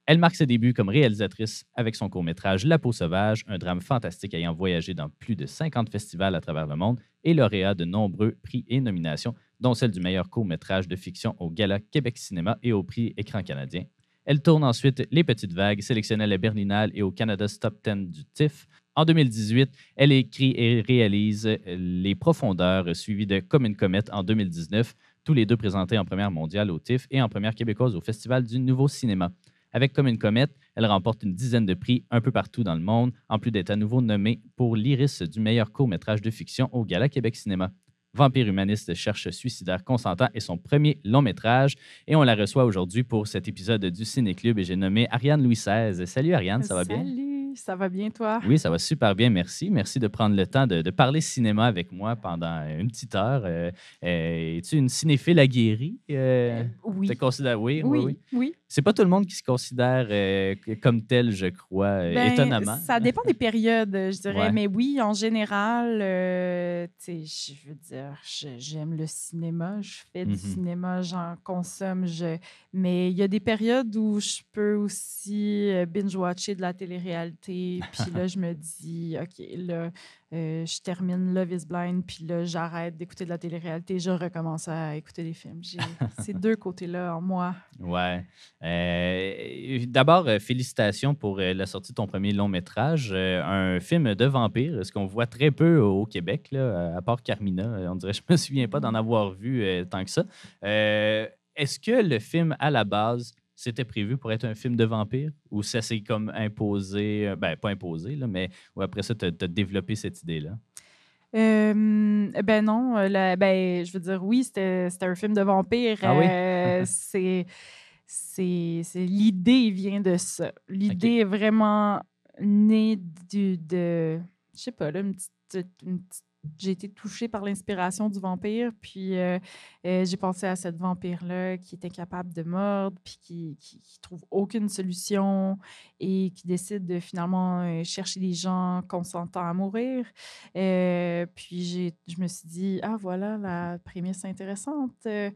Elle marque ses débuts comme réalisatrice avec son court-métrage La peau sauvage, un drame fantastique ayant voyagé dans plus de 50 festivals à travers le monde et lauréat de nombreux prix et nominations, dont celle du meilleur court-métrage de fiction au Gala Québec Cinéma et au prix Écran canadien. Elle tourne ensuite Les Petites Vagues, sélectionnée à la Berlinale et au Canada's Top 10 du TIFF. En 2018, elle écrit et réalise Les Profondeurs, suivi de Comme une comète en 2019, tous les deux présentés en première mondiale au TIFF et en première québécoise au Festival du Nouveau Cinéma. Avec Comme une comète, elle remporte une dizaine de prix un peu partout dans le monde, en plus d'être à nouveau nommée pour l'Iris du meilleur court-métrage de fiction au Gala Québec Cinéma. Vampire humaniste cherche suicidaire consentant est son premier long-métrage et on la reçoit aujourd'hui pour cet épisode du Ciné-Club et j'ai nommé Ariane Louis XVI. Salut Ariane, ça va bien? Salut, ça va bien toi? Oui, ça va super bien, merci. Merci de prendre le temps de parler cinéma avec moi pendant une petite heure. Es-tu une cinéphile aguerrie? Oui, Te considères? Oui, oui, oui. oui, oui. C'est pas tout le monde qui se considère comme tel, je crois, Ben, étonnamment. ça dépend des périodes, je dirais. Ouais. Mais oui, en général, tu sais, je veux dire, j'aime le cinéma, je fais du Mhm. cinéma, j'en consomme, mais il y a des périodes où je peux aussi binge-watcher de la télé-réalité. Puis là, je me dis, OK, là, je termine Love is Blind, puis là, j'arrête d'écouter de la télé-réalité, je recommence à écouter des films. J'ai ces deux côtés-là en moi. Ouais. D'abord, félicitations pour la sortie de ton premier long métrage, un film de vampire, ce qu'on voit très peu au Québec, là, à part Carmina. On dirait, je me souviens pas d'en avoir vu tant que ça. Est-ce que le film, à la base, c'était prévu pour être un film de vampire ou ça s'est comme imposé, ben pas imposé, là, mais ou après ça, tu as développé cette idée-là? Ben non, ben, je veux dire, oui, c'était un film de vampire. Ah oui? L'idée vient de ça. OK. L'idée est vraiment née je sais pas, là, j'ai été touchée par l'inspiration du vampire, puis j'ai pensé à cette vampire-là qui est incapable de mordre, puis qui trouve aucune solution et qui décide de finalement chercher des gens consentants à mourir. Puis je me suis dit, ah voilà, la prémisse intéressante. C'est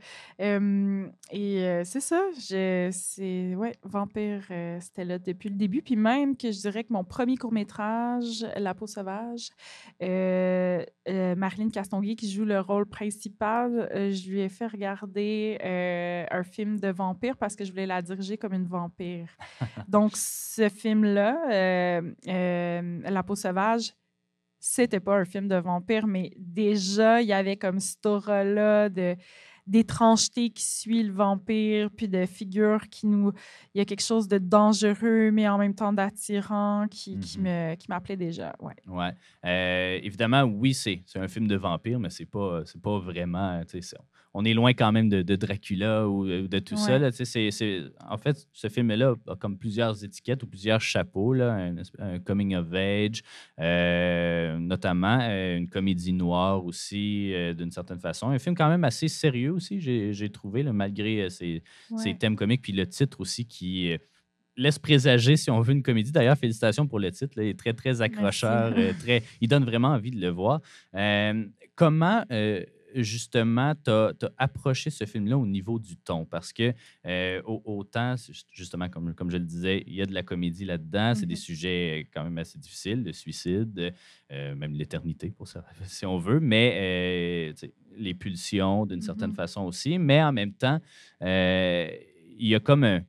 ça, ouais, Vampire, c'était là depuis le début. Puis même que je dirais que mon premier court-métrage, La peau sauvage, Marilyn Castonguay, qui joue le rôle principal, je lui ai fait regarder un film de vampire parce que je voulais la diriger comme une vampire. Donc, ce film-là, La peau sauvage, c'était pas un film de vampire, mais déjà, il y avait comme cette aura-là d'étrangeté qui suit le vampire, puis de figures qui nous... Il y a quelque chose de dangereux, mais en même temps d'attirant qui m'appelait déjà, ouais. Ouais. Évidemment, oui, c'est un film de vampire, mais c'est pas vraiment. On est loin quand même de Dracula ou de tout ça. Ouais. Là, en fait, ce film-là a comme plusieurs étiquettes ou plusieurs chapeaux. Là, un coming of age, notamment une comédie noire aussi, d'une certaine façon. Un film quand même assez sérieux aussi, j'ai trouvé, là, malgré ses Ouais. thèmes comiques. Puis le titre aussi qui laisse présager, si on veut, une comédie. D'ailleurs, félicitations pour le titre. Là, il est très, très Merci. accrocheur. Il donne vraiment envie de le voir. Comment, justement, tu as approché ce film-là au niveau du ton? Parce que, autant, justement, comme je le disais, il y a de la comédie là-dedans. C'est des Mhm. sujets quand même assez difficiles, le suicide, même l'éternité, pour ça, si on veut. Mais tu sais, les pulsions, d'une certaine Mhm. façon aussi. Mais en même temps, il y a comme un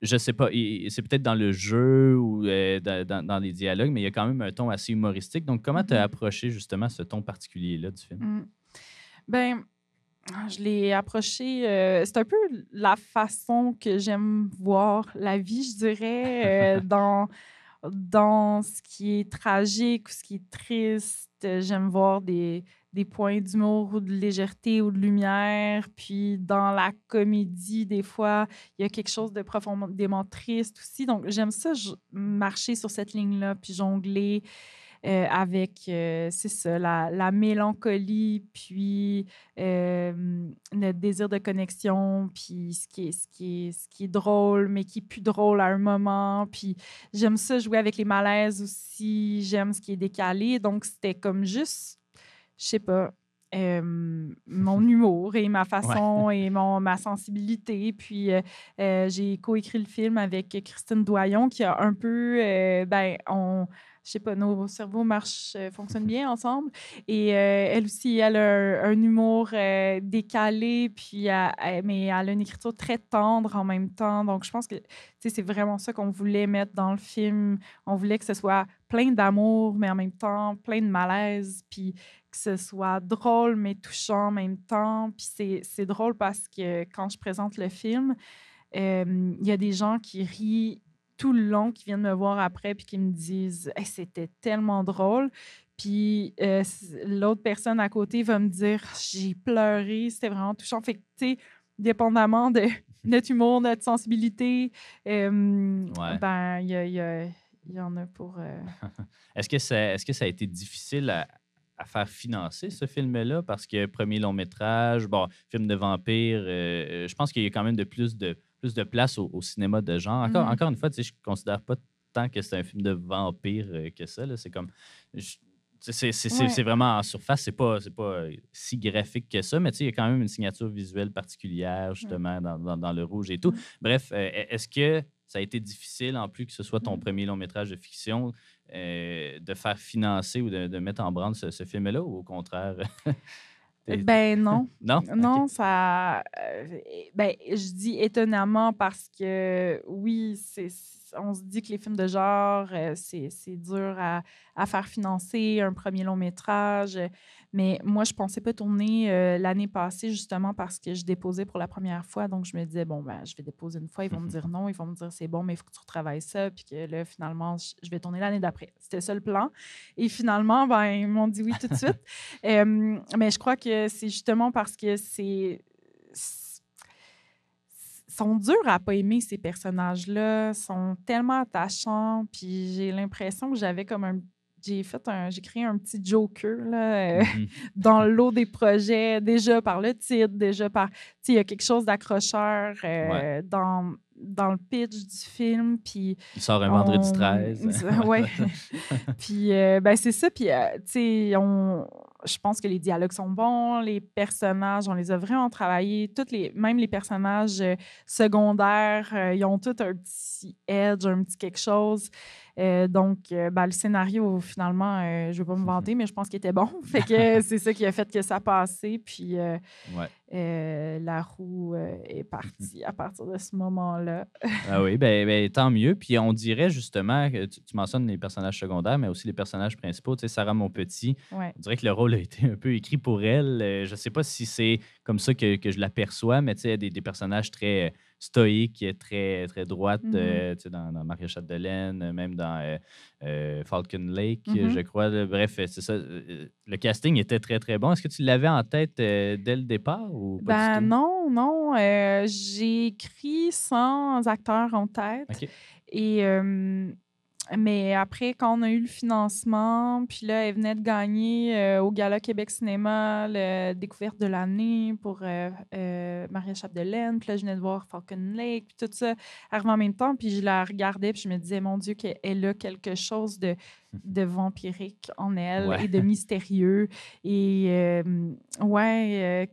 je sais pas, c'est peut-être dans le jeu ou dans les dialogues, mais il y a quand même un ton assez humoristique. Donc, comment tu as Mhm. approché justement ce ton particulier-là du film? Mm. Ben, je l'ai approché. C'est un peu la façon que j'aime voir la vie, je dirais, dans ce qui est tragique ou ce qui est triste. J'aime voir des points d'humour ou de légèreté ou de lumière. Puis dans la comédie, des fois, il y a quelque chose de profondément triste aussi. Donc, j'aime ça, marcher sur cette ligne-là, puis jongler avec, c'est ça, la mélancolie, puis notre désir de connexion, puis ce qui est drôle, mais qui est plus drôle à un moment. Puis j'aime ça jouer avec les malaises aussi. J'aime ce qui est décalé. Donc, c'était comme juste, je sais pas, mon humour et ma Ouais. façon et ma sensibilité. Puis, j'ai coécrit le film avec Christine Doyon qui a un peu, je sais pas, nos cerveaux fonctionnent bien ensemble. Et elle aussi, elle a un humour décalé, puis mais elle a une écriture très tendre en même temps. Donc, je pense que c'est vraiment ça qu'on voulait mettre dans le film. On voulait que ce soit plein d'amour, mais en même temps plein de malaise, puis que ce soit drôle, mais touchant en même temps. Puis c'est drôle parce que quand je présente le film, il y a des gens qui rient tout le long, qui viennent me voir après, puis qui me disent hey, c'était tellement drôle. Puis l'autre personne à côté va me dire j'ai pleuré, c'était vraiment touchant. Fait que, tu sais, dépendamment de notre humour, notre sensibilité, Ouais. ben, il y en a pour. Est-ce que ça a été difficile à faire financer ce film-là? Parce que premier long métrage, bon, film de vampire, je pense qu'il y a quand même plus de place au cinéma de genre. Mhm. Encore une fois, tu sais, je ne considère pas tant que c'est un film de vampire que ça. Là. C'est comme. je- Ouais. c'est vraiment en surface, c'est pas si graphique que ça, mais tu sais, il y a quand même une signature visuelle particulière, Ouais. justement, dans le rouge et tout. Mhm. Bref, est-ce que ça a été difficile, en plus que ce soit ton Mhm. premier long métrage de fiction, de faire financer ou de mettre en branle ce film-là, ou au contraire? Ben non. Non? OK. Non, ça. Ben, je dis étonnamment parce que oui, on se dit que les films de genre, c'est dur à faire financer, un premier long métrage. Mais moi, je pensais pas tourner l'année passée justement parce que je déposais pour la première fois. Donc, je me disais, bon, ben, je vais déposer une fois, ils vont me dire non, ils vont me dire c'est bon, mais il faut que tu retravailles ça. Puis que là, finalement, je vais tourner l'année d'après. C'était ça le plan. Et finalement, ben, ils m'ont dit oui tout de suite. Mais je crois que c'est justement parce que sont durs à pas aimer, ces personnages-là, sont tellement attachants, puis j'ai l'impression que j'avais comme un j'ai créé un petit Joker là, Mhm. dans le lot des projets, déjà par le titre, déjà par... Tu sais, il y a quelque chose d'accrocheur Ouais. dans le pitch du film, puis Il sort un vendredi on... 13. Ouais. Puis, ben, c'est ça. Puis, tu sais, je pense que les dialogues sont bons, les personnages, on les a vraiment travaillés. Même les personnages secondaires, ils ont tous un petit edge, un petit quelque chose. Donc, ben, le scénario, finalement, je ne veux pas me vanter, mais je pense qu'il était bon. Fait que c'est ça qui a fait que ça passait. Puis, Ouais. la roue est partie à partir de ce moment-là. Ah oui, tant mieux. Puis on dirait justement que tu mentionnes les personnages secondaires, mais aussi les personnages principaux. Tu sais, Sarah Monpetit, Ouais. on dirait que le rôle a été un peu écrit pour elle. Je ne sais pas si c'est comme ça que je l'aperçois, mais tu sais, des personnages très stoïques, très, très droites, Mhm. tu sais, dans Marie-Chapdelaine, même dans Falcon Lake, je Mhm. crois. Là. Bref, c'est ça. Le casting était très, très bon. Est-ce que tu l'avais en tête dès le départ ou pas du Ben tout? non, non. J'ai écrit sans acteur en tête. OK. Et, mais après, quand on a eu le financement, puis là, elle venait de gagner au Gala Québec Cinéma la découverte de l'année pour Maria Chapdelaine. Puis là, je venais de voir Falcon Lake, puis tout ça arrivait en même temps. Puis je la regardais, puis je me disais, mon Dieu, qu'elle a quelque chose de vampirique en elle Ouais. et de mystérieux. Et ouais,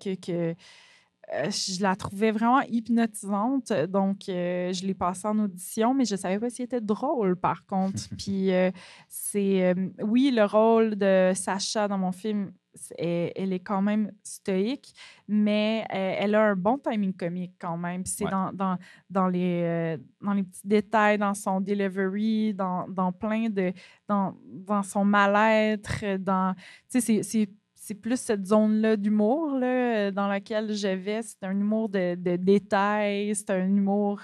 je la trouvais vraiment hypnotisante. Donc, je l'ai passée en audition, mais je ne savais pas si elle était drôle, par contre. Puis, oui, le rôle de Sacha dans mon film, elle est quand même stoïque, mais elle a un bon timing comique quand même. Puis c'est Ouais. dans les petits détails, dans son delivery, dans plein de... dans son mal-être, tu sais, c'est plus cette zone-là d'humour là, dans laquelle je vais. C'est un humour de détails, c'est un humour,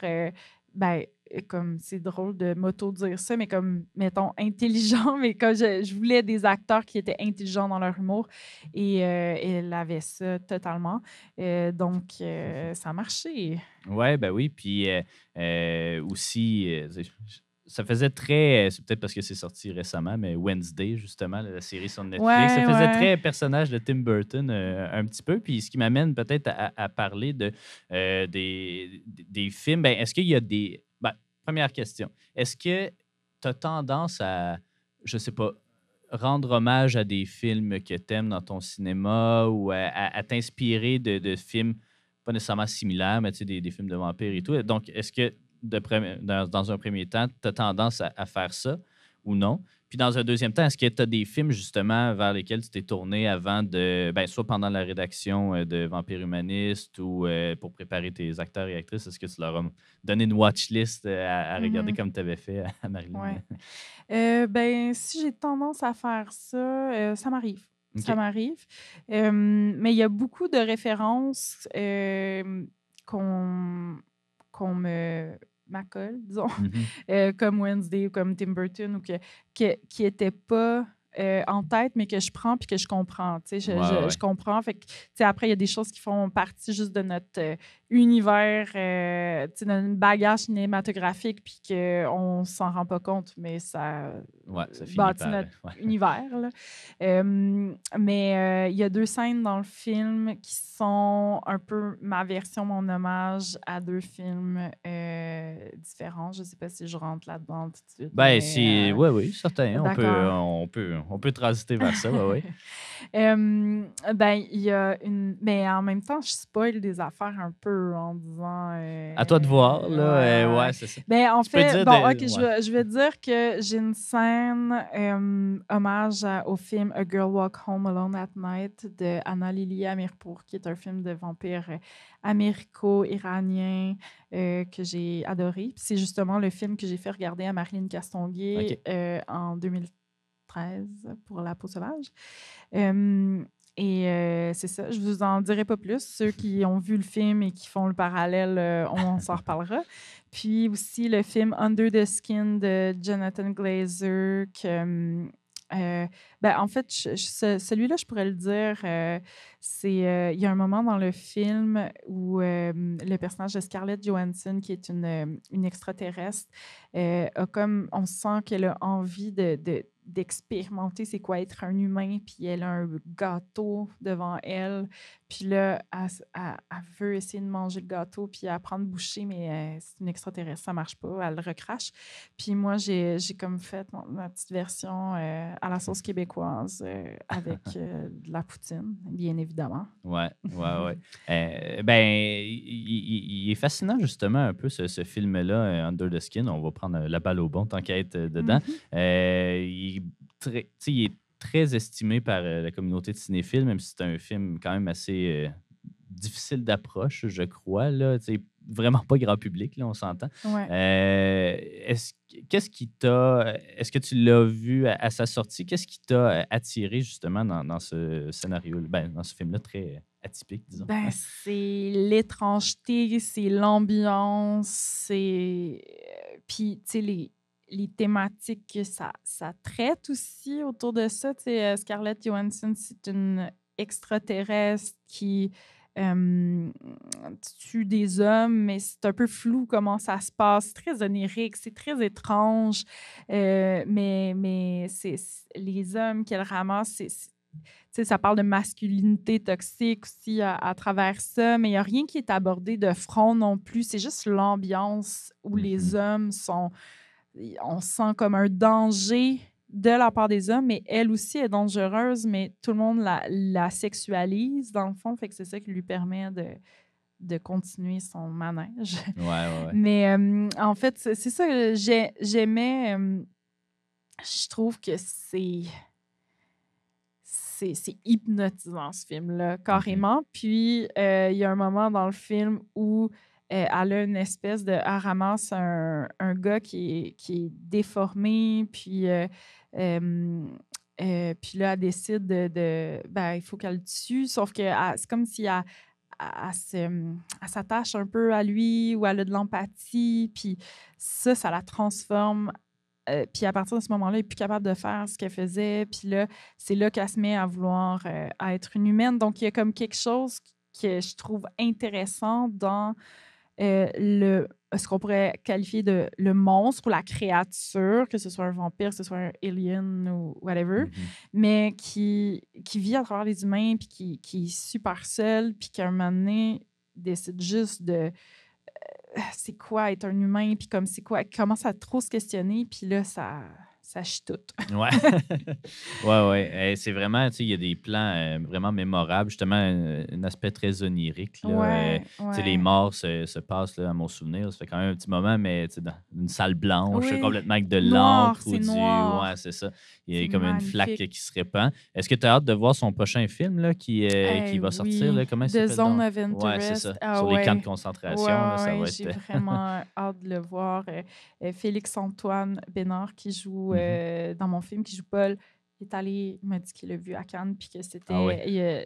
ben, comme c'est drôle de m'auto-dire ça, mais comme, mettons, intelligent, mais comme je voulais des acteurs qui étaient intelligents dans leur humour et elle avait ça totalement. Donc, ça a marché. Ouais, ben oui. Puis aussi, ça faisait très. C'est peut-être parce que c'est sorti récemment, mais Wednesday, justement, la série sur Netflix, ça Ouais, faisait ouais. très personnage de Tim Burton un petit peu. Puis ce qui m'amène peut-être à parler des films, ben, est-ce qu'il y a des. Ben, première question. Est-ce que tu as tendance à, je sais pas, rendre hommage à des films que tu aimes dans ton cinéma ou à t'inspirer de films pas nécessairement similaires, mais tu sais, des films de vampires et tout. Donc, est-ce que dans un premier temps, tu as tendance à faire ça ou non? Puis dans un deuxième temps, est-ce que tu as des films justement vers lesquels tu t'es tourné avant de, ben, soit pendant la rédaction de Vampire Humaniste ou pour préparer tes acteurs et actrices, est-ce que tu leur as donné une watchlist à regarder Mhm. comme tu avais fait à Marilyn? Ouais. Ben, si j'ai tendance à faire ça, ça m'arrive. Ça OK. m'arrive. Mais il y a beaucoup de références qu'on qu'on m'accole, disons, Mhm. comme Wednesday ou comme Tim Burton, ou qui n'étaient pas en tête, mais que je prends puis que je comprends. Tu sais, Ouais, ouais, je ouais. comprends. Fait que, tu sais, après, il y a des choses qui font partie juste de notre univers, tu sais, de notre bagage cinématographique, puis qu'on ne s'en rend pas compte, mais ça Ouais, ça finit bâtit par. notre Ouais. univers. Là. Mais il y a deux scènes dans le film qui sont un peu ma version, mon hommage à deux films différents. Je ne sais pas si je rentre là-dedans tout de suite, Ben, mais oui, oui, certain. d'accord. On peut transiter vers ça, ouais, ouais. Ben, il y a une. Mais en même temps, je spoil des affaires un peu en disant. À toi de voir, là. Ouais, ouais, Ouais, ouais. c'est ça. Ben, en Tu peux fait, dire bon, OK, ouais. je vais dire que j'ai une scène hommage au film A Girl Walk Home Alone at Night de Anna Lily Amirpour, qui est un film de vampire américo-iranien que j'ai adoré. Puis c'est justement le film que j'ai fait regarder à Marilyn Castonguay OK. en 2013 pour La peau sauvage. Euh, c'est ça, je vous en dirai pas plus. Ceux qui ont vu le film et qui font le parallèle, on s'en reparlera. Puis aussi le film Under the Skin de Jonathan Glazer, ben, en fait, celui-là, je pourrais le dire, il y a un moment dans le film où le personnage de Scarlett Johansson, qui est une extraterrestre, a comme, on sent qu'elle a envie d'expérimenter c'est quoi être un humain, puis elle a un gâteau devant elle, puis là, elle veut essayer de manger le gâteau, puis elle prend une bouchée, mais c'est une extraterrestre, ça marche pas, elle le recrache. Puis moi, j'ai comme fait ma petite version à la sauce québécoise avec de la poutine, bien évidemment. Ouais, ouais, ouais. Ben, il est fascinant, justement, un peu, ce film-là, Under the Skin. On va prendre la balle au bon tant qu'à être dedans. Mhm. Tu sais, il est très estimé par la communauté de cinéphiles, même si c'est un film quand même assez difficile d'approche, je crois. Là. Tu sais, vraiment pas grand public, là, on s'entend. Ouais. Qu'est-ce qui t'a. Est-ce que tu l'as vu à sa sortie? Qu'est-ce qui t'a attiré justement dans ce scénario, ben, dans ce film-là très atypique, disons? Ben, c'est l'étrangeté, c'est l'ambiance, c'est. Puis, tu sais, les thématiques que ça traite aussi autour de ça. Tu sais, Scarlett Johansson, c'est une extraterrestre qui euh, tue des hommes, mais c'est un peu flou comment ça se passe. C'est très onirique, c'est très étrange. Mais les hommes qu'elle ramasse, tu sais, ça parle de masculinité toxique aussi à travers ça, mais il n'y a rien qui est abordé de front non plus. C'est juste l'ambiance où les Mhm. hommes sont. On sent comme un danger de la part des hommes, mais elle aussi est dangereuse, mais tout le monde la sexualise, dans le fond. Fait que c'est ça qui lui permet de continuer son manège. Ouais, ouais, ouais. Mais en fait, c'est ça que j'aimais. Je trouve que c'est hypnotisant, ce film-là, Mhm. carrément. Puis, il y a un moment dans le film où elle a une espèce de. Elle ramasse un gars qui est déformé, puis là, elle décide ben, il faut qu'elle le tue, sauf que c'est comme si elle s'attache un peu à lui ou elle a de l'empathie, puis ça la transforme. Puis à partir de ce moment-là, elle n'est plus capable de faire ce qu'elle faisait. Puis là, c'est là qu'elle se met à vouloir à être une humaine. Donc, il y a comme quelque chose que je trouve intéressant dans ce qu'on pourrait qualifier de le monstre ou la créature, que ce soit un vampire, que ce soit un alien ou whatever, Mhm. mais qui vit à travers les humains, puis qui est super seul, puis qu'à un moment donné, décide juste de c'est quoi être un humain, puis comme c'est quoi, commence à trop se questionner, puis là, ça chie tout. Ouais. Ouais. C'est vraiment, tu sais, il y a des plans vraiment mémorables, justement, un aspect très onirique. Là, Ouais, tu sais, les ouais. morts se passent, là, à mon souvenir. Ça fait quand même un petit moment, mais tu sais, dans une salle blanche, Oui, complètement avec de noir, l'encre ou c'est du. Ouais, noir. c'est ça. Il y C'est a comme une flaque magnifique. qui se répand. Est-ce que tu as hâte de voir son prochain film là, qui Eh va sortir? oui, Là? Comment il The s'appelle Zone donc? of Ouais, c'est Interest. ça. Ah Sur les camps de ouais. Ouais, concentration, là, ouais, ça ouais, va j'ai être. vraiment hâte de le voir. Félix-Antoine Bénard, qui joue Mhm. dans mon film, qui joue Paul, il m'a dit qu'il l'a vu à Cannes, puis que Ah oui.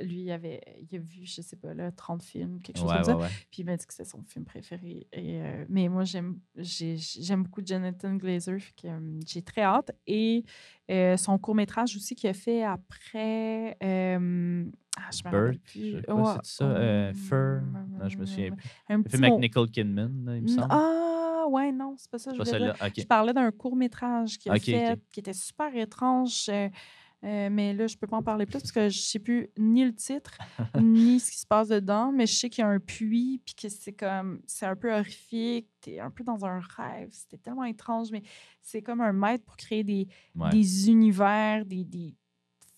lui, il a vu, je sais pas, là, 30 films, quelque chose Ouais, comme ouais, ça. ouais. Puis il m'a dit que c'est son film préféré. Mais moi, j'aime beaucoup Jonathan Glazer, fait que j'ai très hâte. Et son court-métrage aussi qu'il a fait après. Je me rappelle Bird, plus. je crois, c'est ça. Fur. Non, je me souviens plus. Un Le petit film avec mot. Nicole Kidman, là, il me semble. Ouais, non, c'est pas ça que C'est je pas voulais dire. celle-là. Je OK. parlais d'un court-métrage qu'il a OK, fait, OK. qui était super étrange. Mais là, je peux pas en parler plus parce que je sais plus ni le titre, ni ce qui se passe dedans. Mais je sais qu'il y a un puits, puis que c'est un peu horrifique. T'es un peu dans un rêve. C'était tellement étrange, mais c'est comme un maître pour créer Ouais. des univers, des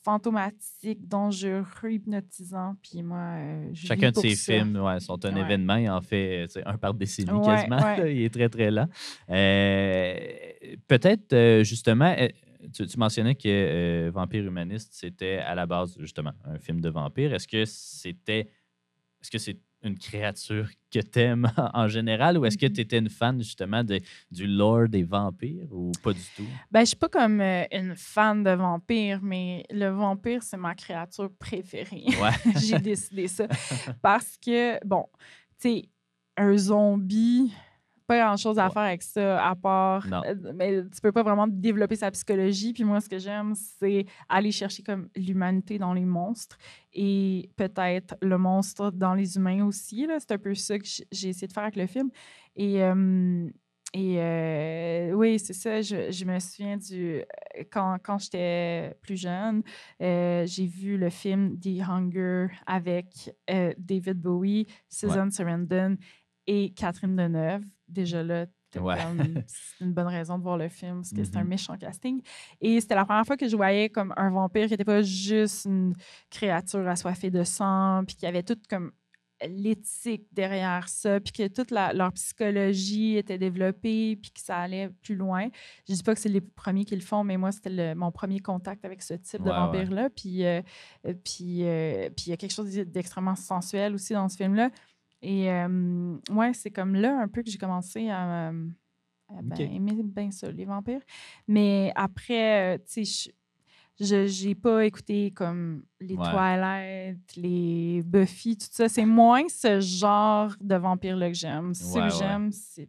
fantomatiques, dangereux, hypnotisants. Puis moi, je vis Chacun de pour ses ça. films sont un Ouais, événement. Il en fait tu sais, un par décennie ouais, quasiment. ouais. Là. Il est très, très lent. Peut-être, justement, tu mentionnais que Vampire Humaniste, c'était à la base, justement, un film de vampire. Est-ce que c'est une créature que t'aimes en général ou est-ce que tu étais une fan, justement, du lore des vampires ou pas du tout? Ben, je suis pas comme une fan de vampires, mais le vampire, c'est ma créature préférée. Ouais. J'ai décidé ça. Parce que, bon, tu sais, un zombie, pas grand-chose à Ouais. faire avec ça, à part. Non. Mais tu peux pas vraiment développer sa psychologie. Puis moi, ce que j'aime, c'est aller chercher comme l'humanité dans les monstres et peut-être le monstre dans les humains aussi. Là. C'est un peu ça que j'ai essayé de faire avec le film. Et. Oui, c'est ça. Je me souviens quand j'étais plus jeune, j'ai vu le film The Hunger avec David Bowie, Ouais. Susan Sarandon et Catherine Deneuve. Déjà là, Ouais. c'est une bonne raison de voir le film parce que c'est un Mhm. méchant casting. Et c'était la première fois que je voyais comme un vampire qui n'était pas juste une créature assoiffée de sang, puis qui avait tout comme l'éthique derrière ça, puis que toute leur psychologie était développée, puis que ça allait plus loin. Je dis pas que c'est les premiers qui le font, mais moi, c'était mon premier contact avec ce type de Ouais. vampire-là. Puis il y a quelque chose d'extrêmement sensuel aussi dans ce film-là. Et ouais, c'est comme là un peu que j'ai commencé à OK. aimer bien ça, les vampires. Mais après, tu sais, j'ai pas écouté comme les Ouais. Twilight, les Buffy, tout ça. C'est moins ce genre de vampire-là que j'aime. Ceux que Ouais. j'aime, c'est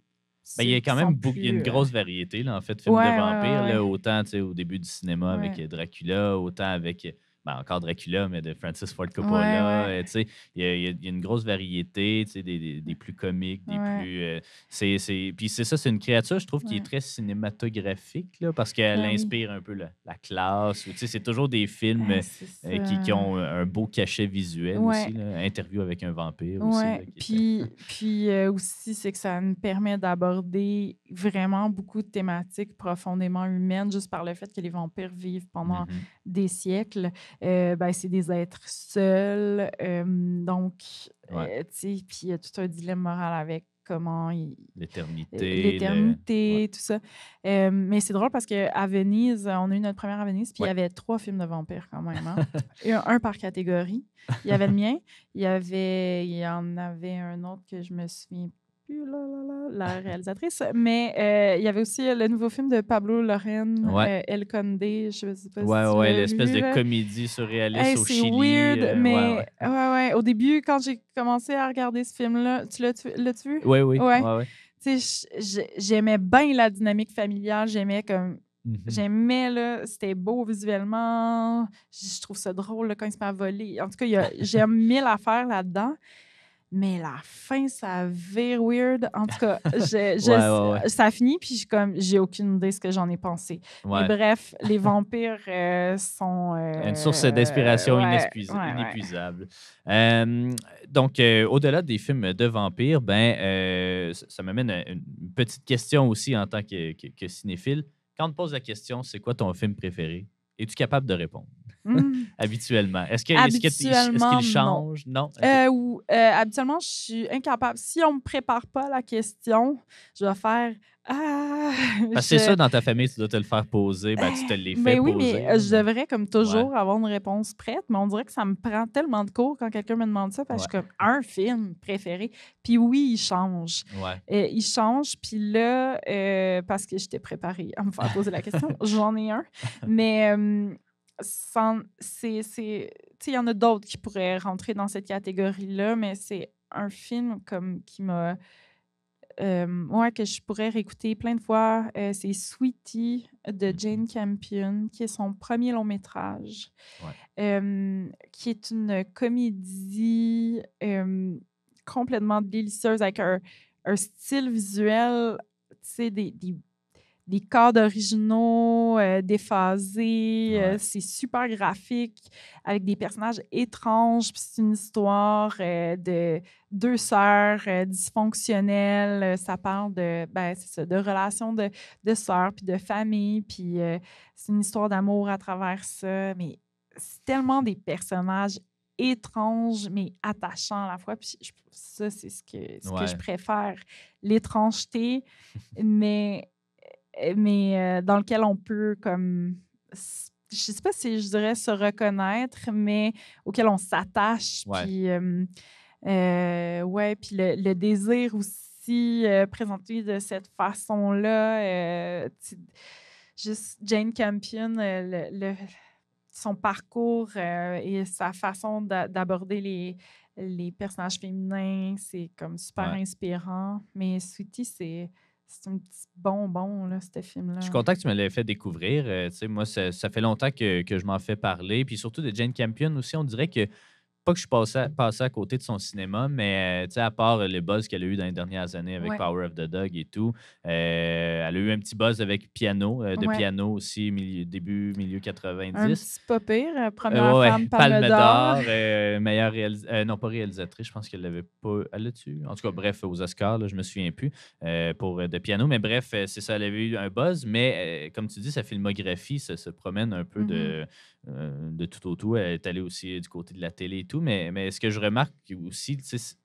Ben, il y ceux a qui quand même sont il y a une plus. grosse variété, là, en fait, de films de Ouais, ouais, vampires. ouais, Là, ouais. autant tu sais, au début du cinéma avec Ouais, Dracula, autant avec, ben, encore Dracula, mais de Francis Ford ouais, Coppola. ouais. Tu sais, il y a une grosse variété, tu sais, des plus comiques, des Ouais, plus. Puis c'est ça, c'est une créature, je trouve, qui est ouais. très cinématographique, là, parce qu'elle Ben oui. inspire un peu la classe. Ou, tu sais, c'est toujours des films C'est qui ça. ont un beau cachet visuel Ouais. aussi. Là. Interview avec un vampire aussi, Ouais, là, qui était. puis aussi, c'est que ça nous permet d'aborder vraiment beaucoup de thématiques profondément humaines juste par le fait que les vampires vivent pendant Mhm. des siècles. Ben, c'est des êtres seuls. Donc, Ouais. tu sais, puis il y a tout un dilemme moral avec comment L'éternité, ouais. l'éternité, tout ça. Mais c'est drôle parce qu'à Venise, on a eu notre première à Venise, puis il y Ouais. avait 3 films de vampires quand même. Hein? Et un par catégorie. Il y avait le mien, il y en avait un autre que je me souviens plus, la réalisatrice. Mais il y avait aussi le nouveau film de Pablo Larraín, Ouais. El Conde. Je ne sais pas si Ouais, tu ouais, l'as l'espèce vu, de là. comédie surréaliste Hey, au c'est Chili. weird, Ouais, ouais. mais ouais. Au début, quand j'ai commencé à regarder ce film-là, l'as-tu vu? Oui, oui, Ouais. ouais, ouais. Tu sais, j'aimais bien la dynamique familiale. Mhm. J'aimais, là, c'était beau visuellement. Je trouve ça drôle, là, quand il se met à voler. En tout cas, j'aime 1000 affaires là-dedans. Mais la fin, ça vire weird. En tout cas, Ouais, ouais, ouais. ça finit, puis j'ai aucune idée de ce que j'en ai pensé. Mais Ouais. bref, les vampires sont. Une source d'inspiration Ouais. inépuisable. Donc, au-delà des films de vampires, ben, ça m'amène à une petite question aussi en tant que cinéphile. quand on te pose la question, c'est quoi ton film préféré? Es-tu capable de répondre Hmm. habituellement? Est-ce Habituellement, qu'il non. change? Non? OK. Habituellement, je suis incapable. Si on me prépare pas la question, je vais faire ah, Parce que c'est ça, dans ta famille, tu dois te le faire poser. Ben, tu te l'es fait mais oui, mais poser, là, je mais devrais comme ouais, toujours avoir une réponse prête, mais on dirait que ça me prend tellement de cours quand quelqu'un me demande ça, parce que ouais, je suis comme un film préféré. Puis oui, il change. ouais. Il change, puis là, parce que j'étais préparée à me faire poser la question, j'en ai un, mais tu sais, il y en a d'autres qui pourraient rentrer dans cette catégorie-là, mais c'est un film comme qui m'a ouais, que je pourrais réécouter plein de fois. C'est Sweetie de Jane Mhm. Campion, qui est son premier long métrage, Ouais, qui est une comédie complètement délicieuse avec un style visuel, tu sais, des cadres originaux, déphasés. ouais, C'est super graphique, avec des personnages étranges. Puis c'est une histoire de deux sœurs dysfonctionnelles. Ça parle de, ben, c'est ça, de relations de sœurs, puis de famille. Puis c'est une histoire d'amour à travers ça. Mais c'est tellement des personnages étranges, mais attachants à la fois. Puis ça, c'est ce que je ouais. préfère, l'étrangeté. Mais dans lequel on peut comme je sais pas si je dirais se reconnaître, mais auquel on s'attache, Ouais. puis ouais, puis le désir aussi présenté de cette façon-là, juste Jane Campion, son parcours et sa façon d'aborder les personnages féminins, c'est comme super Ouais. inspirant. Mais Sweetie, c'est un petit bonbon, là, ce Je suis film-là. content que tu me l'aies fait découvrir. Tu sais, moi, ça fait longtemps que je m'en fais parler. Puis surtout de Jane Campion aussi, on dirait que pas que je suis passé à côté de son cinéma, mais tu sais, à part le buzz qu'elle a eu dans les dernières années avec Ouais, Power of the Dog et tout, elle a eu un petit buzz avec piano, de ouais. piano aussi, début, milieu Un 90. petit pas pire. Ouais, Première ouais. femme Palme Palme d'Or. d'or, meilleure non, pas réalisatrice, je pense qu'elle l'avait pas. Elle l'a-tu? En tout cas, bref, aux Oscars, là, je me souviens plus, pour de piano. Mais bref, c'est ça, elle avait eu un buzz. Mais comme tu dis, sa filmographie se promène un peu Mhm. de tout au tout. Elle est allée aussi du côté de la télé et tout. Mais ce que je remarque aussi, tu sais,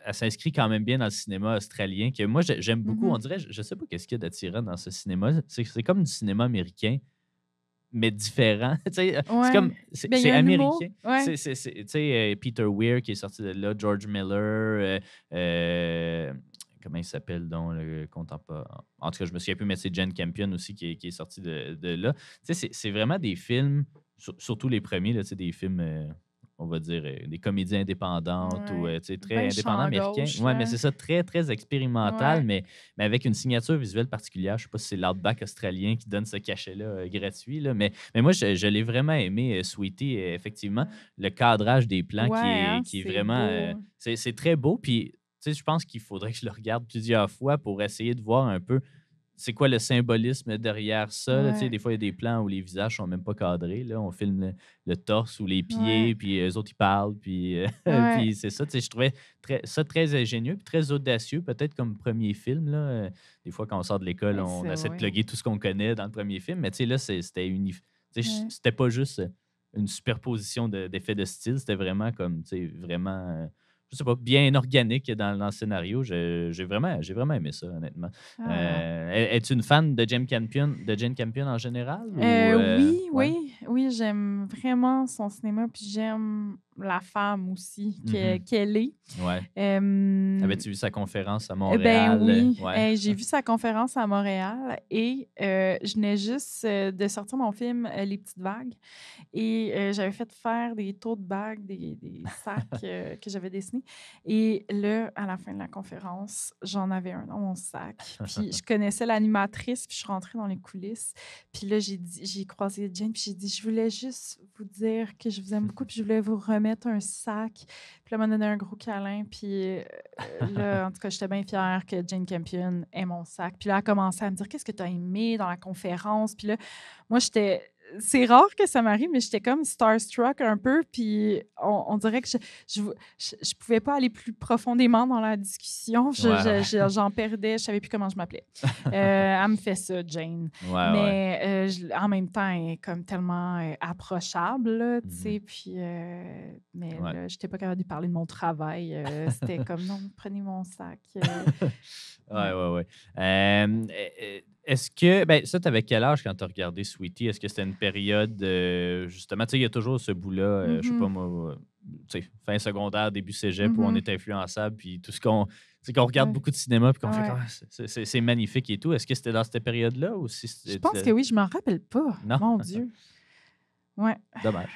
elle s'inscrit quand même bien dans le cinéma australien, que moi, j'aime beaucoup. On Mhm. dirait, je sais pas qu'est-ce qu'il y a d'attirant dans ce cinéma. C'est comme du cinéma américain mais différent. Tu sais, c'est Ouais. comme, Ben, il y c'est a un humour. américain. Ouais. Tu sais, Peter Weir qui est sorti de là, George Miller, comment il s'appelle donc, le contemporain. En tout cas, je me souviens plus, mais c'est Jane Campion aussi qui est sorti de là. Tu sais, c'est vraiment des films, surtout les premiers, là, tu sais, des films, on va dire, des comédies indépendantes ou Ouais. tu sais, Ben très indépendants champ américains. gauche, Ouais, mais là. c'est ça, très, très expérimental, Ouais. mais avec une signature visuelle particulière. Je sais pas si c'est l'Outback australien qui donne ce cachet-là gratuit, là, mais moi, je l'ai vraiment aimé, Sweetie. Effectivement, Ouais. le cadrage des plans Ouais, hein, qui est c'est vraiment. beau. C'est très beau. Puis, tu sais, je pense qu'il faudrait que je le regarde plusieurs fois pour essayer de voir un peu c'est quoi le symbolisme derrière ça. Là, tu sais, Ouais. des fois, il y a des plans où les visages sont même pas cadrés. Là. On filme le torse ou les Ouais. pieds, puis eux autres, ils parlent. Puis, Ouais. puis c'est ça. Tu sais, je trouvais ça très ingénieux, puis très audacieux, peut-être comme premier film. Là. Des fois, quand on sort de l'école, Ben, on c'est essaie de ouais. plugger tout ce qu'on connaît dans le premier film. Mais tu sais, là, c'était tu sais, Ouais. c'était pas juste une superposition d'effets de style. C'était vraiment comme, tu sais, vraiment, je sais pas, bien organique dans le scénario. J'ai vraiment aimé ça, honnêtement. Ah. Es-tu une fan de Jane Campion en général ou Oui, ouais? oui, oui, j'aime vraiment son cinéma, puis j'aime la femme aussi Mhm. qu'elle est. Ouais. Euh, Avais-tu vu sa conférence à Ben Montréal? oui, Ouais. j'ai vu sa conférence à Montréal et je venais juste de sortir mon film Les Petites Vagues et j'avais fait faire des tours de bagues, des sacs que j'avais dessinés. Et là, à la fin de la conférence, j'en avais un dans mon sac. Puis je connaissais l'animatrice, puis je suis rentrée dans les coulisses. Puis là, j'ai croisé Jane, puis j'ai dit, je voulais juste vous dire que je vous aime beaucoup, puis je voulais vous remettre un sac. Puis là, elle m'a donné un gros câlin, puis là, en tout cas, j'étais bien fière que Jane Campion ait mon sac. Puis là, elle a commencé à me dire qu'est-ce que tu as aimé dans la conférence. Puis là, moi, j'étais c'est rare que ça m'arrive, mais j'étais comme starstruck un peu, puis on dirait que je pouvais pas aller plus profondément dans la discussion. J'en perdais, je savais plus comment je m'appelais. Elle me fait ça, Jane. Mais en même temps, elle est comme tellement approchable, là, tu sais, puis... mais là, j'étais pas capable de parler de mon travail. C'était comme, non, prenez mon sac. Ouais. Est-ce que. Ben, ça, t'avais quel âge quand t'as regardé Sweetie? Est-ce que c'était une période. Justement, tu sais, il y a toujours ce bout-là, je sais pas moi, tu sais, fin secondaire, début cégep, où on est influençable, puis tout ce qu'on. C'est qu'on regarde beaucoup de cinéma, puis qu'on fait comme, c'est magnifique et tout. Est-ce que c'était dans cette période-là ou si Je pense que oui, je m'en rappelle pas. Non? Mon Dieu. Ouais. Dommage.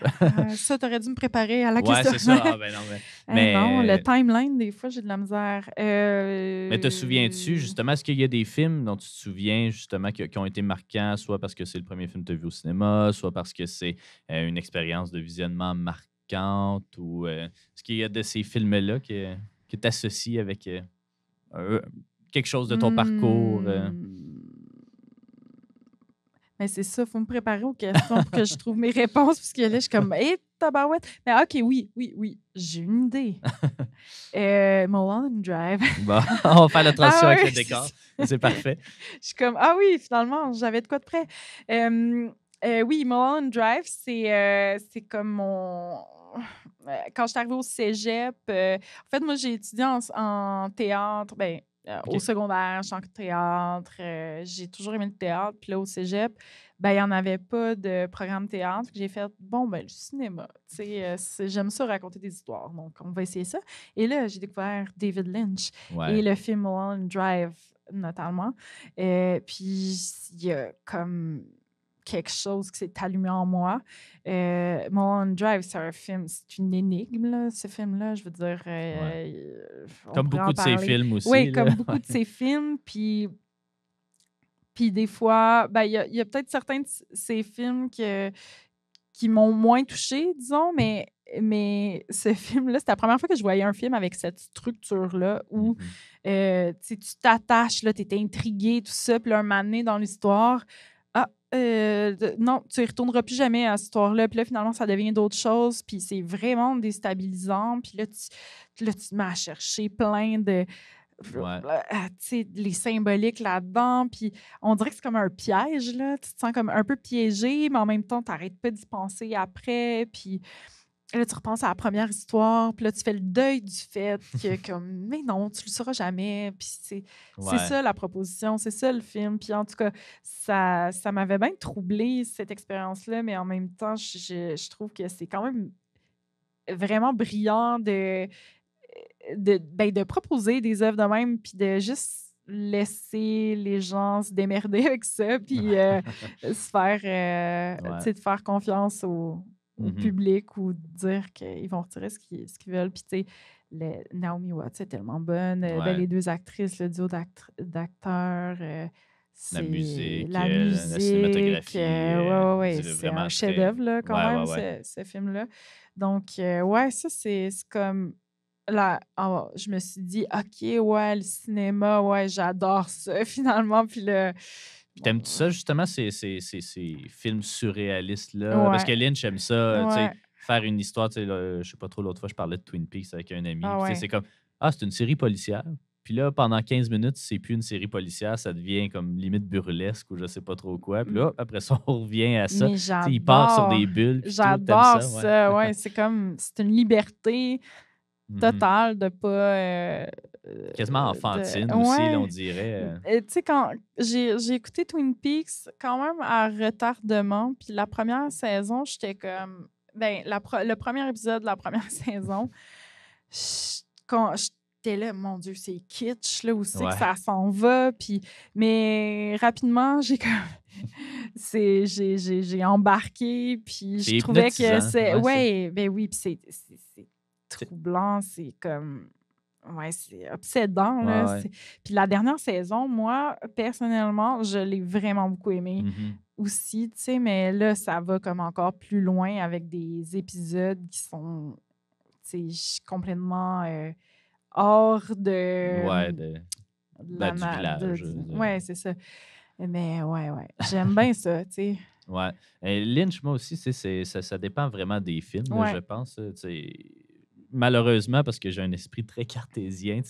Ça, t'aurais dû me préparer à la question. Ouais, c'est ça. Ah, ben non, mais... non, le timeline, des fois, j'ai de la misère. Mais te souviens-tu, justement, est-ce qu'il y a des films dont tu te souviens, justement, qui ont été marquants, soit parce que c'est le premier film que tu as vu au cinéma, soit parce que c'est une expérience de visionnement marquante, ou est-ce qu'il y a de ces films-là que tu associes avec quelque chose de ton parcours? Mais c'est ça, il faut me préparer aux questions pour que je trouve mes réponses, parce que là, je suis comme, hé, tabarouette. Mais OK, oui, j'ai une idée. Mulholland Drive. Bon, on va faire la transition avec ouais, le décor. C'est parfait. Je suis comme, ah oui, finalement, j'avais de quoi de près. Oui, Mulholland Drive, c'est comme mon... Quand je suis arrivée au cégep, en fait, moi, j'ai étudié en théâtre, au secondaire, chant théâtre. J'ai toujours aimé le théâtre. Puis là, au cégep, il n'y en avait pas de programme théâtre. J'ai fait, le cinéma. J'aime ça raconter des histoires. Donc, on va essayer ça. Et là, j'ai découvert David Lynch et le film Mulholland Drive, notamment. Puis, il y a comme quelque chose qui s'est allumé en moi. Mulholland Drive, c'est un film, c'est une énigme, là, ce film-là. Je veux dire, comme beaucoup de ses films aussi. Oui, comme beaucoup de ses films. Puis des fois, il y a peut-être certains de ces films qui m'ont moins touchée, disons, mais ce film-là, c'était la première fois que je voyais un film avec cette structure-là où tu t'attaches, tu es intrigué, tout ça, puis là, un moment donné dans l'histoire, non, tu ne retourneras plus jamais à cette histoire-là. Puis là, finalement, ça devient d'autres choses. Puis c'est vraiment déstabilisant. Puis là, tu te mets à chercher plein de... les symboliques là-dedans. Puis on dirait que c'est comme un piège, là. Tu te sens comme un peu piégé, mais en même temps, tu n'arrêtes pas d'y penser après. Puis là, tu repenses à la première histoire, puis là, tu fais le deuil du fait que, comme, mais non, tu le sauras jamais. Puis c'est ça la proposition, c'est ça le film. Puis en tout cas, ça m'avait bien troublé cette expérience-là, mais en même temps, je trouve que c'est quand même vraiment brillant de proposer des œuvres de même, puis de juste laisser les gens se démerder avec ça, puis se faire, de faire confiance au public ou dire qu'ils vont retirer ce qu'ils veulent. Puis, tu sais, Naomi Watts est tellement bonne. Les deux actrices, le duo d'acteurs, la musique, la cinématographie. c'est un chef-d'œuvre, là, quand même, ce film-là. Donc, ça, c'est comme... Là, je me suis dit, OK, le cinéma, j'adore ça, finalement. Puis là... Puis t'aimes-tu ça, justement, ces films surréalistes-là? Parce que Lynch aime ça, tu sais, faire une histoire. Tu sais, je sais pas trop, l'autre fois, je parlais de Twin Peaks avec un ami. C'est comme, c'est une série policière. Puis là, pendant 15 minutes, c'est plus une série policière, ça devient comme limite burlesque ou je sais pas trop quoi. Puis là, après ça, on revient à ça. Il part sur des bulles. J'adore ça. C'est comme, c'est une liberté totale de pas... quasiment enfantine aussi, là, on dirait. Tu sais, quand j'ai écouté Twin Peaks quand même à retardement, puis la première saison, j'étais comme... le premier épisode de la première saison, quand j'étais là, mon Dieu, c'est kitsch, là, où c'est que ça s'en va, puis... Mais rapidement, j'ai comme... j'ai embarqué, puis je trouvais que c'est... Oui, puis c'est troublant, c'est comme... c'est obsédant. Là. Puis la dernière saison, moi, personnellement, je l'ai vraiment beaucoup aimée aussi, tu sais, mais là, ça va comme encore plus loin avec des épisodes qui sont, tu sais, complètement hors de... du village. Oui, c'est ça. Mais ouais. J'aime bien ça, tu sais. Ouais. Lynch, moi aussi, ça dépend vraiment des films, là, je Ouais. pense. Malheureusement, parce que j'ai un esprit très cartésien,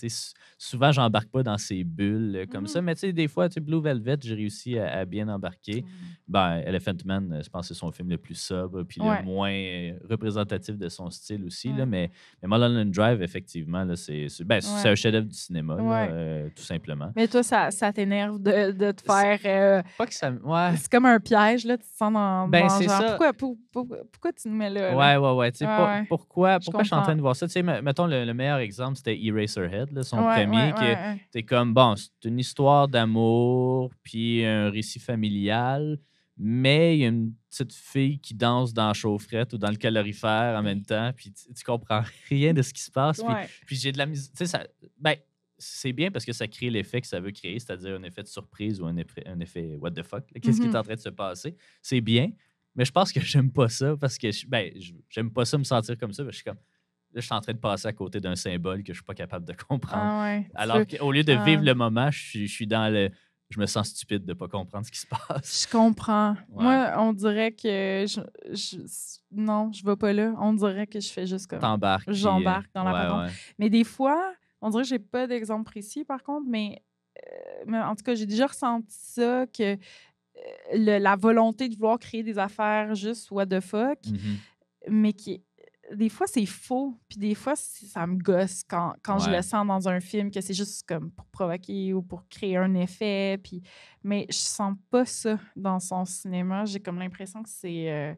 souvent, j'embarque pas dans ces bulles comme ça. Mhm. Mais des fois, Blue Velvet, j'ai réussi à bien embarquer. Mm. Ben, Elephant Man, je pense que c'est son film le plus sobre, puis le Ouais, moins représentatif de son style aussi. Là, ouais, mais Mulholland Drive, effectivement, là, c'est ouais, un chef-d'œuvre du cinéma, là, ouais. tout simplement. Mais toi, ça t'énerve de te C'est faire. pas que ça. Ouais. C'est comme un piège, là. Tu te sens Ben, dans c'est genre, ça. pourquoi tu me mets là, là? Ouais, ouais, ouais. Tu sais, Ouais, ouais. Je pourquoi je suis en train comprends. de voir ça? Tu sais, mettons, le meilleur exemple, c'était Eraserhead, là, son Ouais, ouais, premier, que ouais, t'es comme, bon, c'est une histoire d'amour, puis un récit familial, mais il y a une petite fille qui danse dans la chaufferette ou dans le calorifère en même ouais. temps, puis tu comprends rien de ce qui se passe, Ouais. puis j'ai de la musique. Tu sais, ben, c'est bien parce que ça crée l'effet que ça veut créer, c'est-à-dire un effet de surprise ou un effet what the fuck, là, qu'est-ce qui est Mhm. en train de se passer? C'est bien, mais je pense que j'aime pas ça parce que j'aime pas ça me sentir comme ça. Parce que je suis comme là, je suis en train de passer à côté d'un symbole que je suis pas capable de comprendre. Ah ouais. Alors qu'au lieu de Ah, vivre le moment, je suis dans le. Je me sens stupide de pas comprendre ce qui se passe. je comprends. Ouais. Moi, on dirait que je- non, je vais pas là. On dirait que je fais juste comme T'embarques, puis. j'embarque dans la Ouais, patente. ouais. Mais des fois, on dirait que j'ai pas d'exemple précis par contre, mais en tout cas, j'ai déjà ressenti ça que la volonté de vouloir créer des affaires juste what the fuck, Mhm. mais qui des fois c'est faux, puis des fois ça me gosse quand je le Ouais. sens dans un film que c'est juste comme pour provoquer ou pour créer un effet, puis mais je sens pas ça dans son cinéma. J'ai comme l'impression que C'est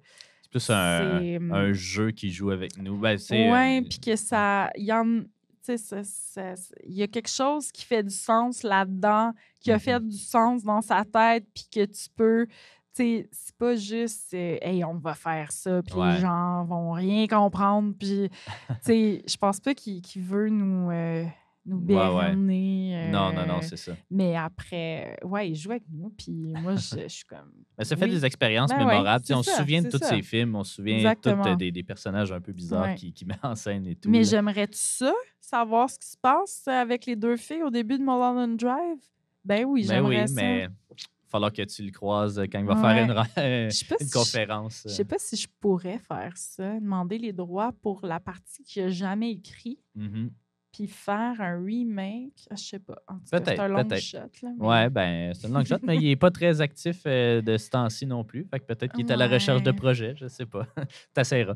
plus c'est un jeu qui joue avec nous. Ben, c'est. ouais, puis que ça il y en tu sais il y a quelque chose qui fait du sens là-dedans, qui a fait Mhm. du sens dans sa tête, puis que tu peux tu sais, c'est pas juste hey, on va faire ça, puis les Ouais. gens vont rien comprendre, puis tu sais, je pense pas qu'il veut nous Ouais, ouais. berner, Non, non, non, c'est ça. mais après, ouais, il joue avec nous, puis moi, je suis comme Mais ça fait des oui, expériences ben ouais, mémorables. Tu sais, on se souvient de c'est tous ça, ces films, on se souvient tous exactement. des personnages un peu bizarres Ouais. qui met en scène et tout. Mais Là. j'aimerais-tu ça, savoir ce qui se passe avec les deux filles au début de Mulholland Drive? Ben oui, Mais j'aimerais oui, ça. mais il va falloir que tu le croises quand il va faire Ouais. Je sais pas une si conférence. je sais pas si je pourrais faire ça, demander les droits pour la partie qu'il a jamais écrit, Mhm. puis faire un remake. Je sais pas. En tout cas, c'est Peut-être, un long peut-être. shot, là, mais... Ouais, ben, c'est une longue shot, mais il n'est pas très actif de ce temps-ci non plus. Fait que peut-être qu'il est à la recherche de Ouais. projets, je sais pas. T'essaieras.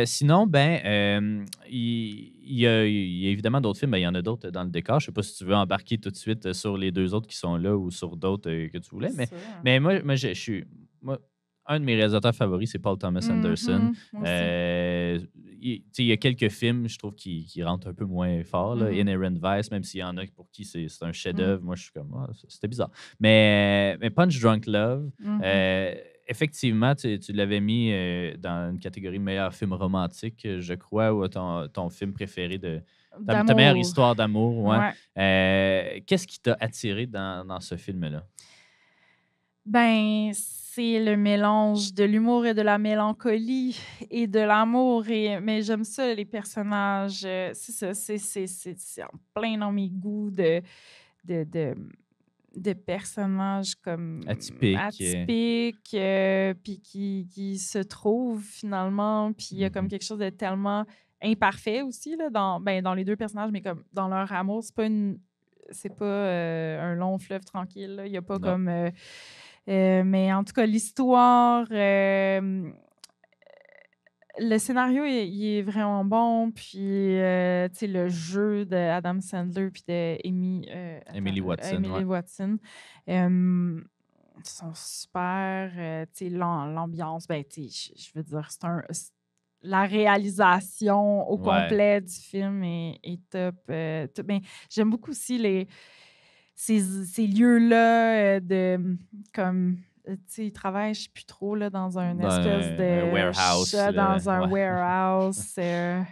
Sinon, ben, il y a évidemment d'autres films, ben, il y en a d'autres dans le décor. Je sais pas si tu veux embarquer tout de suite sur les deux autres qui sont là ou sur d'autres que tu voulais, C'est ça. mais moi, je suis. Moi, un de mes réalisateurs favoris, c'est Paul Thomas Anderson. Mhm, moi aussi. Tu sais, il y a quelques films, je trouve, qui rentrent un peu moins fort. Là. Mhm, Inherent Vice, même s'il y en a pour qui c'est un mhm, chef-d'œuvre. Moi, je suis comme, ah, c'était bizarre. Mais Punch Drunk Love, mhm. effectivement, tu l'avais mis dans une catégorie meilleur film romantique, je crois, ou ton film préféré de. Ta meilleure D'amour. histoire d'amour, ouais. Ouais. Qu'est-ce qui t'a attiré dans ce film-là? Ben, c'est le mélange de l'humour et de la mélancolie et de l'amour. Mais j'aime ça, les personnages. C'est ça, c'est en plein dans mes goûts de, de, de personnages comme Atypique. atypiques, puis qui se trouvent finalement. Puis il y a comme Mhm. quelque chose de tellement imparfait aussi là, dans les deux personnages, mais comme dans leur amour. C'est pas un long fleuve tranquille. Là. Il y a pas Non. comme. Mais en tout cas, l'histoire, le scénario, il est vraiment bon. Puis, tu sais, le jeu d'Adam Sandler puis Emily Watson, ouais. Emily Watson, euh, sont super. Tu sais, l'ambiance, ben, tu sais, je veux dire, la réalisation au Ouais. complet du film est top. Ben, j'aime beaucoup aussi ces lieux-là comme tu sais, ils travaillent, je sais plus trop, là, dans une Dans espèce un de warehouse. chat, Là, dans un ouais. warehouse.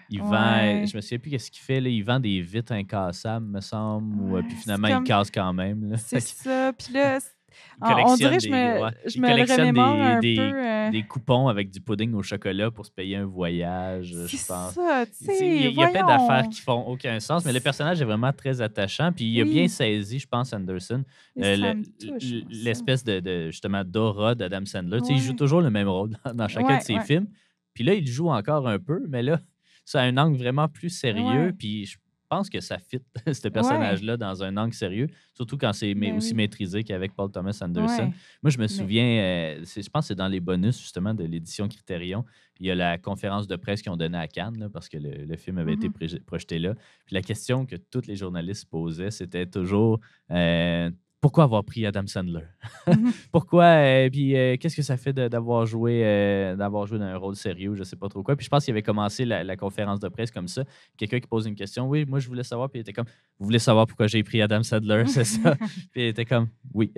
Il vend, Ouais, je me souviens plus qu'est-ce qu'il fait. Là, il vend des vitres incassables, me semble. Ou, puis ouais, c'est finalement, il comme, casse quand même. Là. c'est ça. Puis là, On dirait que je il me le collectionne remémore un des peu. des coupons avec du pudding au chocolat pour se payer un voyage, C'est je pense. ça, tu Tu sais, il y sais, a il y a plein d'affaires voyons. qui font aucun sens, mais le personnage est vraiment très attachant. Puis il a bien Oui, saisi, je pense, Anderson, et ça le me touche, moi, ça. l'espèce justement d'aura d'Adam Sandler. Tu sais, il joue Ouais, toujours le même rôle dans chacun de ouais, ses ouais, films. Puis là, il joue encore un peu, mais là, c'est un angle vraiment plus sérieux. ouais, Puis je pense que ça fit, ce ouais, personnage-là, dans un angle sérieux, surtout quand c'est ben aussi oui, maîtrisé qu'avec Paul Thomas Anderson. ouais, Moi, je me mais souviens, je pense que c'est dans les bonus, justement, de l'édition Criterion. Il y a la conférence de presse qu'ils ont donnée à Cannes, là, parce que le film avait été mhm. projeté là. Puis la question que tous les journalistes posaient, c'était toujours pourquoi avoir pris Adam Sandler? Mhm. Pourquoi? Puis qu'est-ce que ça fait d'avoir joué dans un rôle sérieux? Je sais pas trop quoi. Puis je pense qu'il avait commencé la conférence de presse comme ça. Quelqu'un qui pose une question. Oui, moi, je voulais savoir. Puis il était comme, vous voulez savoir pourquoi j'ai pris Adam Sandler, c'est ça? Puis il était comme, oui.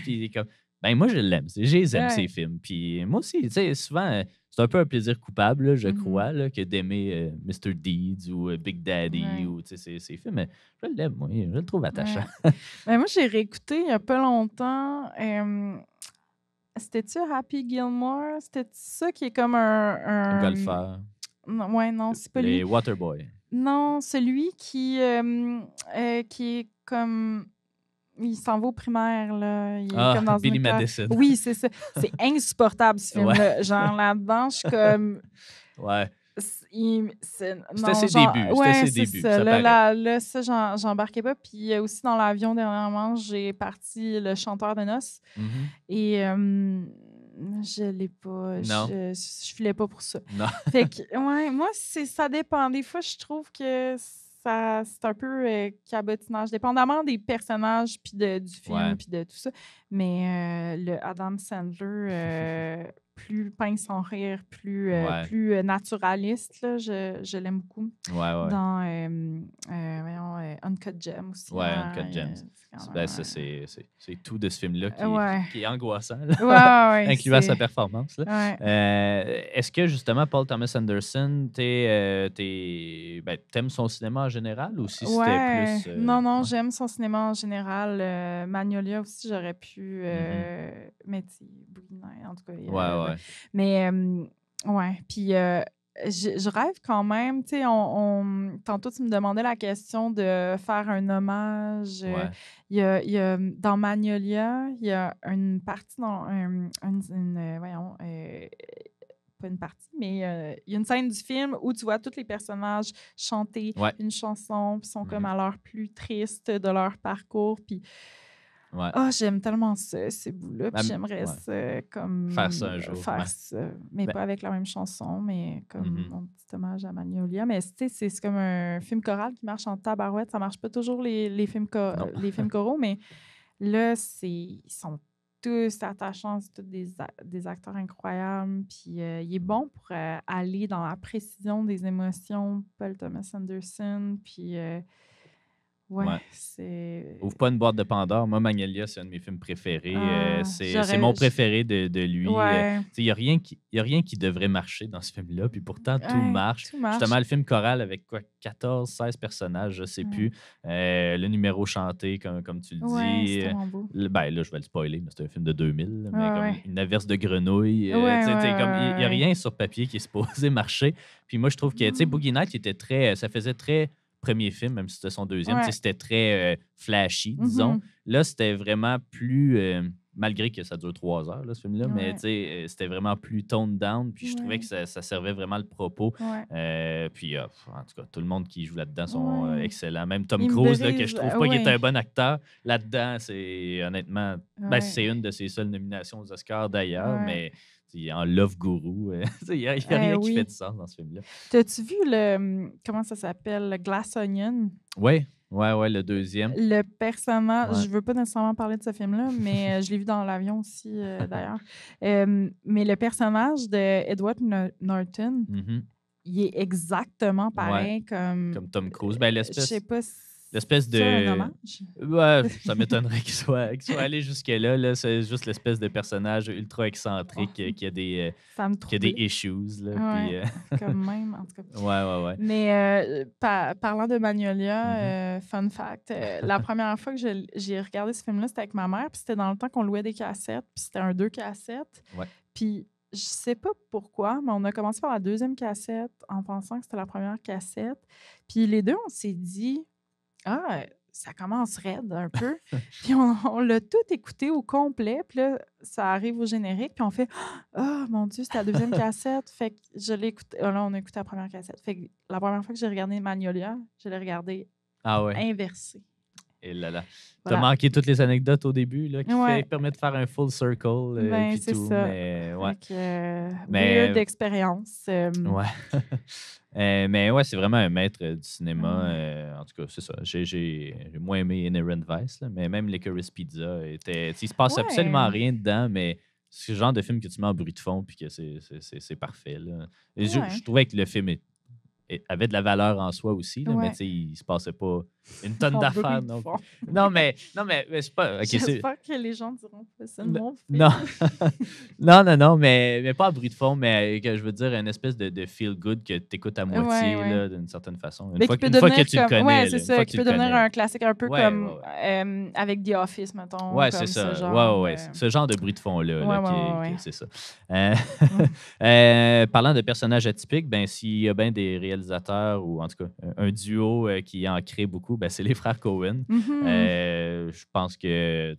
Puis il est comme, ben moi, je l'aime. Je les aime, ces Ouais. films. Puis moi aussi, tu sais, souvent, c'est un peu un plaisir coupable, là, je Mhm. crois, là, que d'aimer Mr. Deeds ou Big Daddy Ouais. ou tu sais, ces films. Mais je l'aime, moi. Je le trouve attachant. Ouais. Ben, moi, j'ai réécouté il y a pas longtemps. C'était-tu Happy Gilmore? C'était ça qui est comme Un un... golfeur. Non, ouais, non, c'est pas lui. Les Waterboy. Non, celui qui est comme... Il s'en va au primaire, là. Il est Ah, comme dans une Billy classe. Madison. Oui, c'est ça. C'est insupportable, ce Ouais, film-là. Genre, là-dedans, je suis comme... ouais. C'était Non, ses genre, débuts. C'était ouais, ses c'est débuts, ça. ça paraît. Là, ça, j'embarquais pas. Puis aussi, dans l'avion, dernièrement, j'ai parti Le Chanteur de noces. Mhm. Et je l'ai pas. Non, Je filais pas pour ça. non. Fait que, ouais, moi, ça dépend. Des fois, je trouve que c'est un peu cabotinage, dépendamment des personnages, puis du Ouais. film, puis de tout ça. Mais le Adam Sandler, plus pince sans rire, Ouais. plus naturaliste, là, je l'aime beaucoup. Ouais, ouais. Dans voyons, Uncut Gem aussi. Ouais, Hein, Uncut Gems. c'est quand Ben, même ça, c'est tout de ce film-là ouais. qui est angoissant, Ouais, là, ouais, incluant sa performance. Là. ouais. Est-ce que, justement, Paul Thomas Anderson, t'aimes son cinéma en général ou si c'était Ouais. plus. Non, Ouais. j'aime son cinéma en général. Magnolia aussi, j'aurais pu. Mhm. Mais tu sais, Boogie Nights, en tout cas. Ouais, ouais. Mais, ouais. Puis, je rêve quand même. Tu sais, tantôt, tu me demandais la question de faire un hommage. Ouais. Il y a, dans Magnolia, il y a une partie dans. Voyons. Pas une partie, mais il y a une scène du film où tu vois tous les personnages chanter Ouais. une chanson, puis sont comme Mhm. à l'heure plus triste de leur parcours. Puis, Ouais. j'aime tellement ça, ces bouts-là. Puis Ben, j'aimerais ouais. ça, comme Faire ça un jour. faire Ouais. ça, mais Ben, pas avec la même chanson, mais comme mhm. mon petit hommage à Magnolia. Mais tu sais, c'est comme un film choral qui marche en tabarouette. Ça marche pas toujours les films, Non. les films choraux, mais là, ils sont tous attachants, c'est tous des acteurs incroyables. Puis il est bon pour aller dans la précision des émotions, Paul Thomas Anderson. Puis ouais, Ouais. c'est. Ouvre pas une boîte de Pandore. Moi, Magnolia, c'est un de mes films préférés. C'est mon préféré de lui. Ouais, Il n'y a rien qui devrait marcher dans ce film-là. Puis pourtant, tout ouais, marche. tout marche. Justement, le film choral avec quoi, 14, 16 personnages, je ne sais Ouais, plus. Le numéro chanté, comme tu le ouais, dis. c'est tellement beau. Ben, là, je vais le spoiler, mais c'est un film de 2000. Ouais, Mais comme ouais. une averse de grenouilles. Ouais, Tu sais, ouais, comme, il n'y a ouais, rien sur papier qui est supposé marcher. Puis moi, je trouve que, tu sais, Boogie Nights était ça faisait très premier film, même si c'était son deuxième. ouais. C'était très flashy, Ouais. disons. Mhm. Là, c'était vraiment plus. Malgré que ça dure 3 heures, là, ce film-là, mais Ouais. c'était vraiment plus toned down. Puis je trouvais que Ouais. ça servait vraiment le propos. Ouais. Puis, en tout cas, tout le monde qui joue là-dedans sont Ouais. excellents. Même Tom Il me Cruise, là, que je brise. trouve pas qu'il est Ouais. un bon acteur, là-dedans, c'est honnêtement. Ben, Ouais. c'est une de ses seules nominations aux Oscars d'ailleurs, Ouais. mais en Love Guru, il n'y a rien qui fait Oui. de sens dans ce film-là. T'as-tu vu comment ça s'appelle? Le Glass Onion? Oui, ouais, le deuxième. Le personnage, Ouais. je veux pas nécessairement parler de ce film-là, mais je l'ai vu dans l'avion aussi, d'ailleurs. Mais le personnage de Edward Norton, Mhm. il est exactement Ouais, pareil comme. comme Tom Cruise. Ben, Je sais l'espèce. pas l'espèce C'est un de... hommage? Ouais, ça m'étonnerait qu'il soit allé jusque-là. Là. C'est juste l'espèce de personnage ultra excentrique Oh, qui a des, ça me qui a des troublait. issues. Là, puis, Ouais, comme même, en tout cas. ouais. Mais parlant de Mhm. Magnolia, fun fact, la première fois que j'ai regardé ce film-là, c'était avec ma mère, puis c'était dans le temps qu'on louait des cassettes, puis c'était un 2 cassettes. Ouais. Puis je sais pas pourquoi, mais on a commencé par la deuxième cassette en pensant que c'était la première cassette. Puis les deux, on s'est dit, ah, ça commence raide un peu. Puis on l'a tout écouté au complet. Puis là, ça arrive au générique. Puis on fait, ah, mon Dieu, c'était la deuxième cassette. Fait que je l'ai écouté. Là, on a écouté la première cassette. Fait que la première fois que j'ai regardé Magnolia, je l'ai regardé Ah ouais. inversé. Et là là. T'as Voilà. manqué toutes les anecdotes au début là, qui Ouais, permet de faire un full circle et ben puis c'est tout. ça. Mais ouais. Fait que weird Mais expérience. ouais. Mais ouais, c'est vraiment un maître du cinéma. Ouais. En tout cas, c'est ça. J'ai moins aimé Inherent Vice, là, mais même Licorice Pizza était. Il se passe absolument Ouais. rien dedans, mais c'est le genre de film que tu mets en bruit de fond puis que c'est parfait. Là. Et Ouais. je trouvais que le film avait de la valeur en soi aussi, là, mais Ouais. tu sais, il se passait pas une tonne En d'affaires bruit de non plus. fond. Non, mais c'est pas. Ok, J'espère que les gens diront que c'est le mon non, film. non, mais pas à bruit de fond, mais que je veux dire, une espèce de feel good que tu écoutes à Ouais, moitié, ouais. là, d'une certaine façon. Mais qui peut Une fois que devenir tu le comme. Ouais, connais, c'est là, une fois ça. que Qui tu le peut devenir connais. un classique un peu Ouais, comme avec The Office, mettons, ouais, c'est comme ce ça. genre. Ouais. Ce genre de bruit de fond-là, Ouais, là, ouais, ouais. c'est ça. Euh, Ouais. parlant de personnages atypiques, ben, s'il y a bien des réalisateurs ou en tout cas un duo qui en crée beaucoup, ben, c'est les frères Coen. Mhm. Je pense que,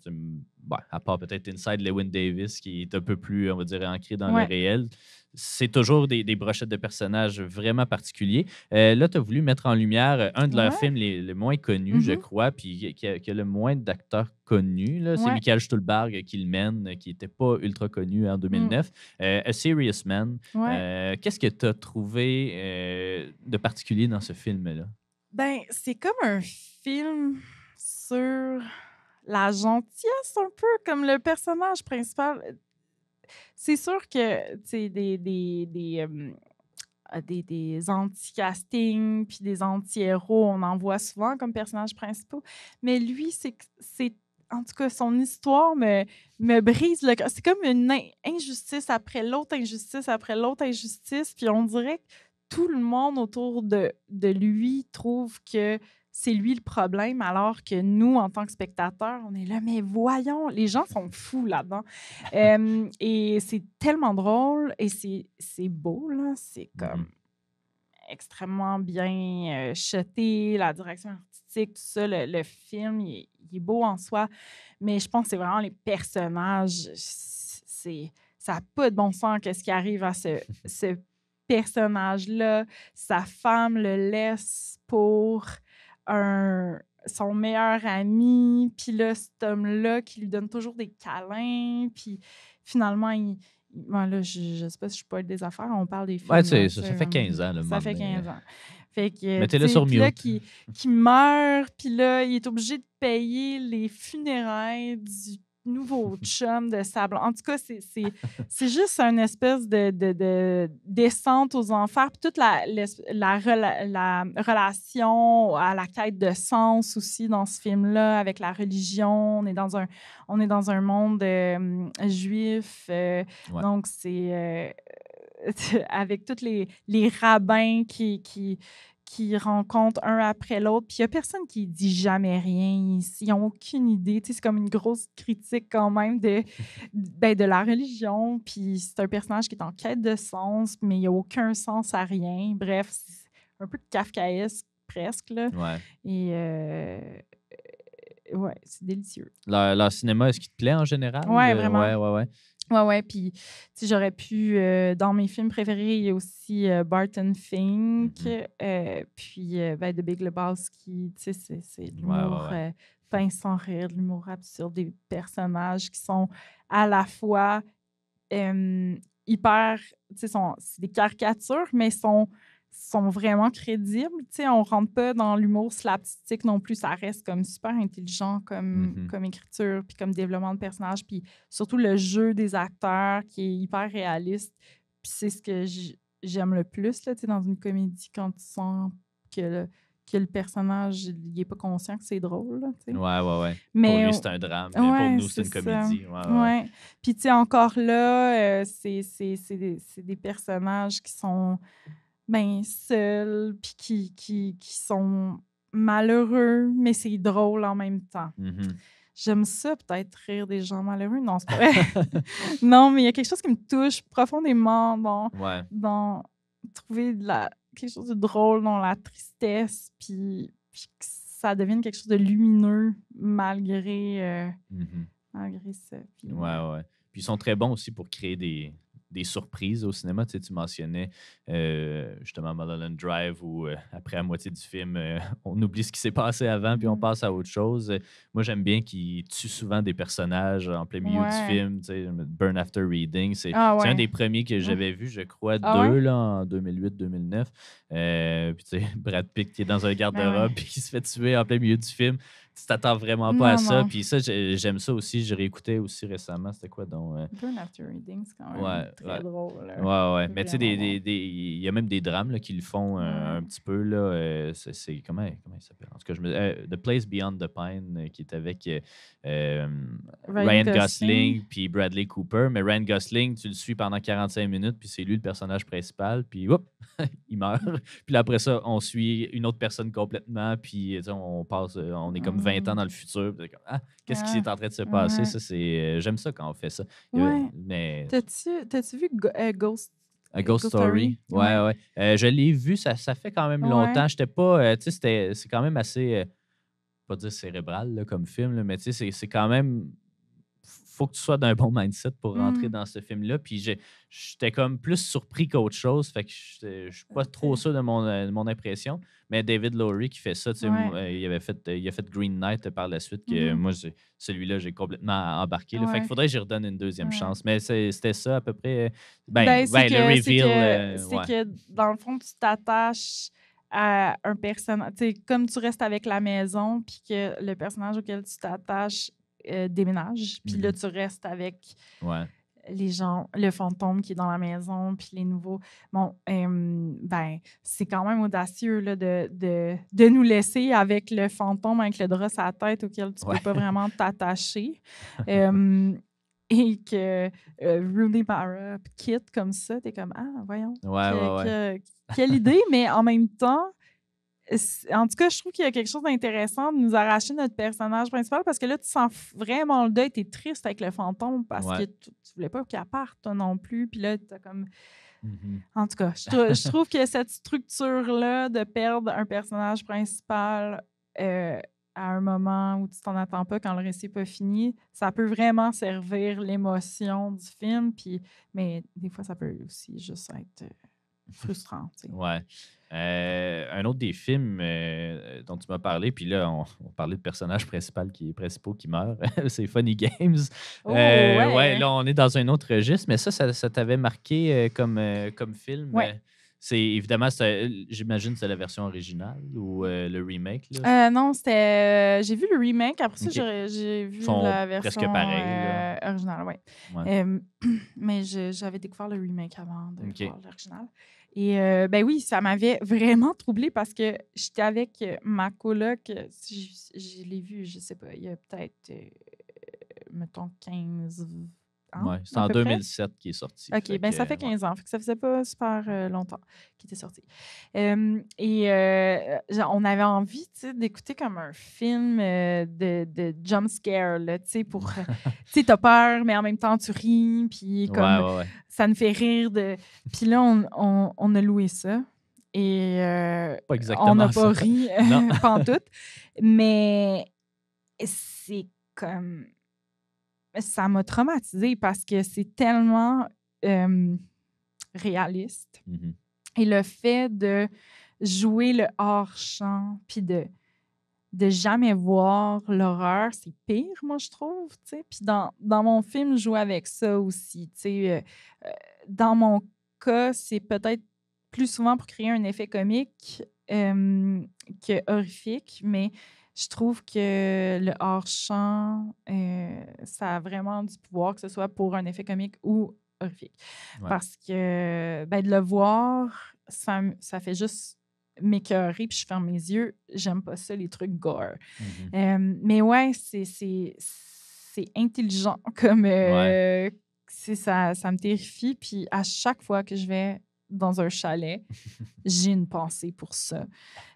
à part peut-être Inside Lewin Davis, qui est un peu plus, on va dire, ancré dans le Ouais. réel, c'est toujours des brochettes de personnages vraiment particuliers. Là, tu as voulu mettre en lumière un de leurs Ouais. films les moins connus, je Mhm. crois, puis qui a le moins d'acteurs connus. Là. C'est Ouais. Michael Stuhlbarg qui le mène, qui n'était pas ultra connu en Mm. 2009. A Serious Man. Ouais. Qu'est-ce que tu as trouvé de particulier dans ce film-là? Ben, c'est comme un film sur la gentillesse, un peu comme le personnage principal. C'est sûr que, tu sais, des anti-castings puis des anti-héros, on en voit souvent comme personnages principaux. Mais lui, c'est en tout cas, son histoire me brise le cœur. C'est comme une injustice après l'autre injustice après l'autre injustice. Puis on dirait que tout le monde autour de lui trouve que c'est lui le problème, alors que nous, en tant que spectateurs, on est là, mais voyons, les gens sont fous là-dedans. Et c'est tellement drôle et c'est beau, là. C'est Mhm. comme extrêmement bien shoté, la direction artistique, tout ça. Le film, il est beau en soi, mais je pense que c'est vraiment les personnages. Ça n'a pas de bon sens qu'est-ce qui arrive à ce personnage-là. Sa femme le laisse pour son meilleur ami, puis là, cet homme-là qui lui donne toujours des câlins, puis finalement, bon, là, je sais pas si je peux être des affaires, on parle des Ouais, films, tu là, sais, ça fait 15 ans, le ça moment fait donné. 15 ans. Fait que, tu Mettez-le sais, sur puis là, mute. qui meurt, puis là, il est obligé de payer les funérailles du nouveau chum de sa blonde. En tout cas, c'est juste une espèce de descente aux enfers. Puis toute la relation à la quête de sens aussi dans ce film-là, avec la religion. On est dans un monde juif. Ouais. Donc, c'est avec tous les rabbins qui rencontrent un après l'autre. Puis il n'y a personne qui dit jamais rien. Ils n'ont aucune idée. Tu sais, c'est comme une grosse critique quand même de la religion. Puis c'est un personnage qui est en quête de sens, mais il n'y a aucun sens à rien. Bref, c'est un peu kafkaesque presque, là. Ouais. Et ouais, c'est délicieux. Leur cinéma, est-ce qu'il te plaît en général? Ouais, vraiment. Ouais. Ouais, puis tu sais, j'aurais pu, dans mes films préférés, il y a aussi Barton Fink, puis The Big Lebowski, tu sais, c'est de l'humour Ouais. pince sans rire, de l'humour absurde, des personnages qui sont à la fois hyper, tu sais, c'est des caricatures, mais sont vraiment crédibles. Tu sais, on rentre pas dans l'humour slapstick non plus. Ça reste comme super intelligent comme écriture, puis comme développement de personnages, puis surtout le jeu des acteurs qui est hyper réaliste. Puis c'est ce que j'aime le plus là, tu sais, dans une comédie, quand tu sens que que le personnage, il est pas conscient que c'est drôle, là, tu sais. Ouais. Mais Pour lui, c'est un drame, mais pour ouais, nous, c'est c'est une ça. comédie. Ouais. Ouais. Puis, tu sais, encore là, c'est des personnages qui sont ben seuls, puis qui sont malheureux, mais c'est drôle en même temps. Mhm. J'aime ça, peut-être rire des gens malheureux. Non, c'est pas vrai. Non, mais il y a quelque chose qui me touche profondément Ouais. dans trouver quelque chose de drôle dans la tristesse, puis que ça devienne quelque chose de lumineux Mhm. malgré ça. Puis, Ouais. Puis ils sont très bons aussi pour créer des surprises au cinéma. Tu sais, tu mentionnais justement Mulholland Drive où après la moitié du film, on oublie ce qui s'est passé avant puis on passe à autre chose. Moi, j'aime bien qu'ils tuent souvent des personnages en plein milieu du ouais. film. Tu sais, Burn After Reading, c'est Ah un ouais. des premiers que Mm. j'avais vu, je crois, Ah ouais? deux là, en 2008-2009. Puis tu sais, Brad Pitt qui est dans un Ben ouais. garde-robe puis qui se fait tuer en plein milieu du film. Tu t'attends vraiment pas à Non, ça. non. Puis ça, j'aime ça aussi. Je réécoutais aussi récemment. C'était quoi donc? Burn After Reading, c'est quand même Ouais. très drôle. Là. Ouais. Mais tu sais, Vraiment drôle. il y a même des drames là, qui le font Ouais. un petit peu. Là, comment il s'appelle? En tout cas, The Place Beyond the Pine, qui est avec euh, Ryan Gosling puis Bradley Cooper. Mais Ryan Gosling, tu le suis pendant 45 minutes, puis c'est lui le personnage principal. Puis, hop, il meurt. Puis là, après ça, on suit une autre personne complètement. Puis, tu sais, on est comme 20 ans dans le futur. Puis, comme, qu'est-ce qui Ah, est en train de se passer? ouais. Ça, j'aime ça quand on fait ça. Ouais. Mais T'as-tu vu A Ghost Ghost Story. Story? Ouais. Je l'ai vu, ça fait quand même Ouais. longtemps. J'étais pas. Tu sais, c'est quand même assez. Pas dire cérébral là, comme film, là, mais tu sais, c'est quand même. Faut que tu sois d'un bon mindset pour rentrer Mm. dans ce film-là. Puis j'étais comme plus surpris qu'autre chose. Fait que je suis pas trop sûr de mon impression. Mais David Lowery qui fait ça, tu sais, Ouais. il a fait Green Knight par la suite. Que Mhm. moi, celui-là, j'ai complètement embarqué. Là. Fait qu'il Ouais. faudrait que j'y redonne une deuxième Ouais. chance. Mais c'était ça à peu près. Ben, Le reveal. c'est Ouais. que, dans le fond, tu t'attaches à un personnage. Tu sais, comme tu restes avec la maison, puis que le personnage auquel tu t'attaches déménage, puis là, Mhm. tu restes avec Ouais. les gens, le fantôme qui est dans la maison, puis les nouveaux. Bon, ben, c'est quand même audacieux là, de nous laisser avec le fantôme, avec le drap sur la tête auquel tu Ouais. peux pas vraiment t'attacher. Et que Rooney Mara quitte comme ça, t'es comme, ah, voyons, Ouais. quelle idée, mais en même temps, en tout cas, je trouve qu'il y a quelque chose d'intéressant de nous arracher notre personnage principal parce que là, tu sens vraiment le deuil, tu es triste avec le fantôme parce que Ouais. tu voulais pas qu'il parte, toi non plus. Puis là, tu as comme. Mhm. En tout cas, je trouve que cette structure-là de perdre un personnage principal à un moment où tu t'en attends pas quand le récit n'est pas fini, ça peut vraiment servir l'émotion du film. Mais des fois, ça peut aussi juste être frustrant. Tu sais. Ouais. Un autre des films dont tu m'as parlé, puis là, on parlait de personnages principaux qui meurent, c'est Funny Games. Oh, Ouais, ouais! là, on est dans un autre registre, mais ça t'avait marqué comme film. Ouais. C'est évidemment, j'imagine, c'est la version originale ou le remake. Là. Non, c'était. J'ai vu le remake. Après ça, OK. j'ai Ils vu sont la presque version pareils. Là. originale, ouais. Ouais. Mais j'avais découvert le remake avant de OK. voir l'original. Et ben oui, ça m'avait vraiment troublée parce que j'étais avec ma coloc. Je l'ai vu, je sais pas, il y a peut-être, mettons, 15 ans Ouais, c'est à en peu près. 2007 qui est sorti. OK, Fait ben ça que, fait ouais. 15 ans. Fait que ça faisait pas super longtemps qu'il était sorti. On avait envie, tu sais, d'écouter comme un film de jump scare, là, tu sais, pour... tu sais, t'as peur, mais en même temps, tu ris, puis comme Ouais. ça nous fait rire. Puis là, on a loué ça. Et Pas on exactement n'a ça. pas ri Non. pantoute. Mais c'est comme... Ça m'a traumatisée parce que c'est tellement réaliste. Mhm. Et le fait de jouer le hors-champ, puis de jamais voir l'horreur, c'est pire, moi, je trouve. T'sais. Puis dans mon film, je joue avec ça aussi. Dans mon cas, c'est peut-être plus souvent pour créer un effet comique que horrifique, mais je trouve que le hors-champ, ça a vraiment du pouvoir, que ce soit pour un effet comique ou horrifique. Ouais. Parce que de le voir, ça fait juste m'écœurer puis je ferme mes yeux. J'aime pas ça, les trucs gore. Mhm. Mais ouais, c'est intelligent comme Ouais. ça me terrifie. Puis à chaque fois que je vais dans un chalet, j'ai une pensée pour ça.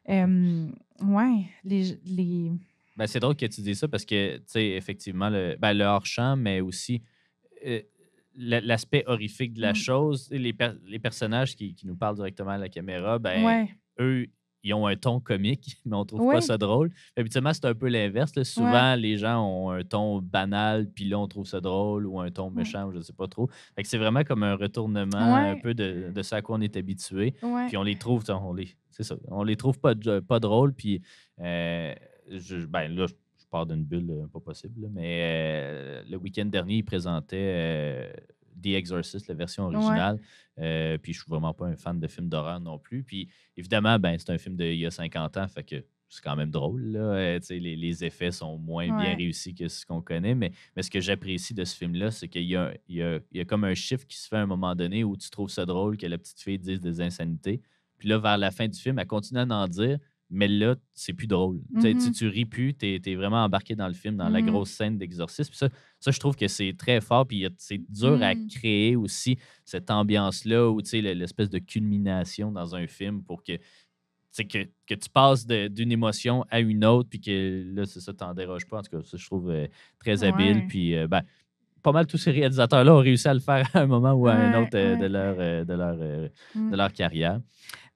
Ouais, Ben, c'est drôle que tu dis ça parce que, tu sais, effectivement, le hors-champ, mais aussi euh, l'aspect horrifique de la Mm, chose, les personnages qui nous parlent directement à la caméra, ben, ouais, eux, ils ont un ton comique, mais on trouve pas ouais, ça drôle. Habituellement, c'est un peu l'inverse, là. ouais, Souvent, les gens ont un ton banal, puis là, on trouve ça drôle, ou un ton mm, méchant, ou je sais pas trop. Fait que c'est vraiment comme un retournement un ouais, peu de ce à quoi on est habitué. ouais. Puis on les trouve, c'est ça, on les trouve pas drôles, puis ben là, je pars d'une bulle pas possible, là, mais le week-end dernier, il présentait The Exorcist, la version Ouais, originale. Puis je suis vraiment pas un fan de films d'horreur non plus. Puis évidemment, ben, c'est un film d'il y a 50 ans, fait que c'est quand même drôle. Là. Tu sais, les effets sont moins bien ouais. réussis que ce qu'on connaît, mais ce que j'apprécie de ce film-là, c'est qu'il y a comme un chiffre qui se fait à un moment donné où tu trouves ça drôle que la petite fille dise des insanités. Puis là, vers la fin du film, elle continue à en dire, mais là, c'est plus drôle. Tu sais, Mhm, tu ris plus, tu es vraiment embarqué dans le film, dans la mhm, grosse scène d'exorcisme. Puis ça, je trouve que c'est très fort, puis c'est dur à mhm, créer aussi cette ambiance-là, ou tu sais, l'espèce de culmination dans un film pour que, tu sais, que tu passes d'une émotion à une autre, puis que là, c'est ça, t'en déroges pas. En tout cas, ça, je trouve très habile. ouais, Puis, ben, pas mal tous ces réalisateurs-là ont réussi à le faire à un moment ou à un ouais, autre ouais. de leur carrière.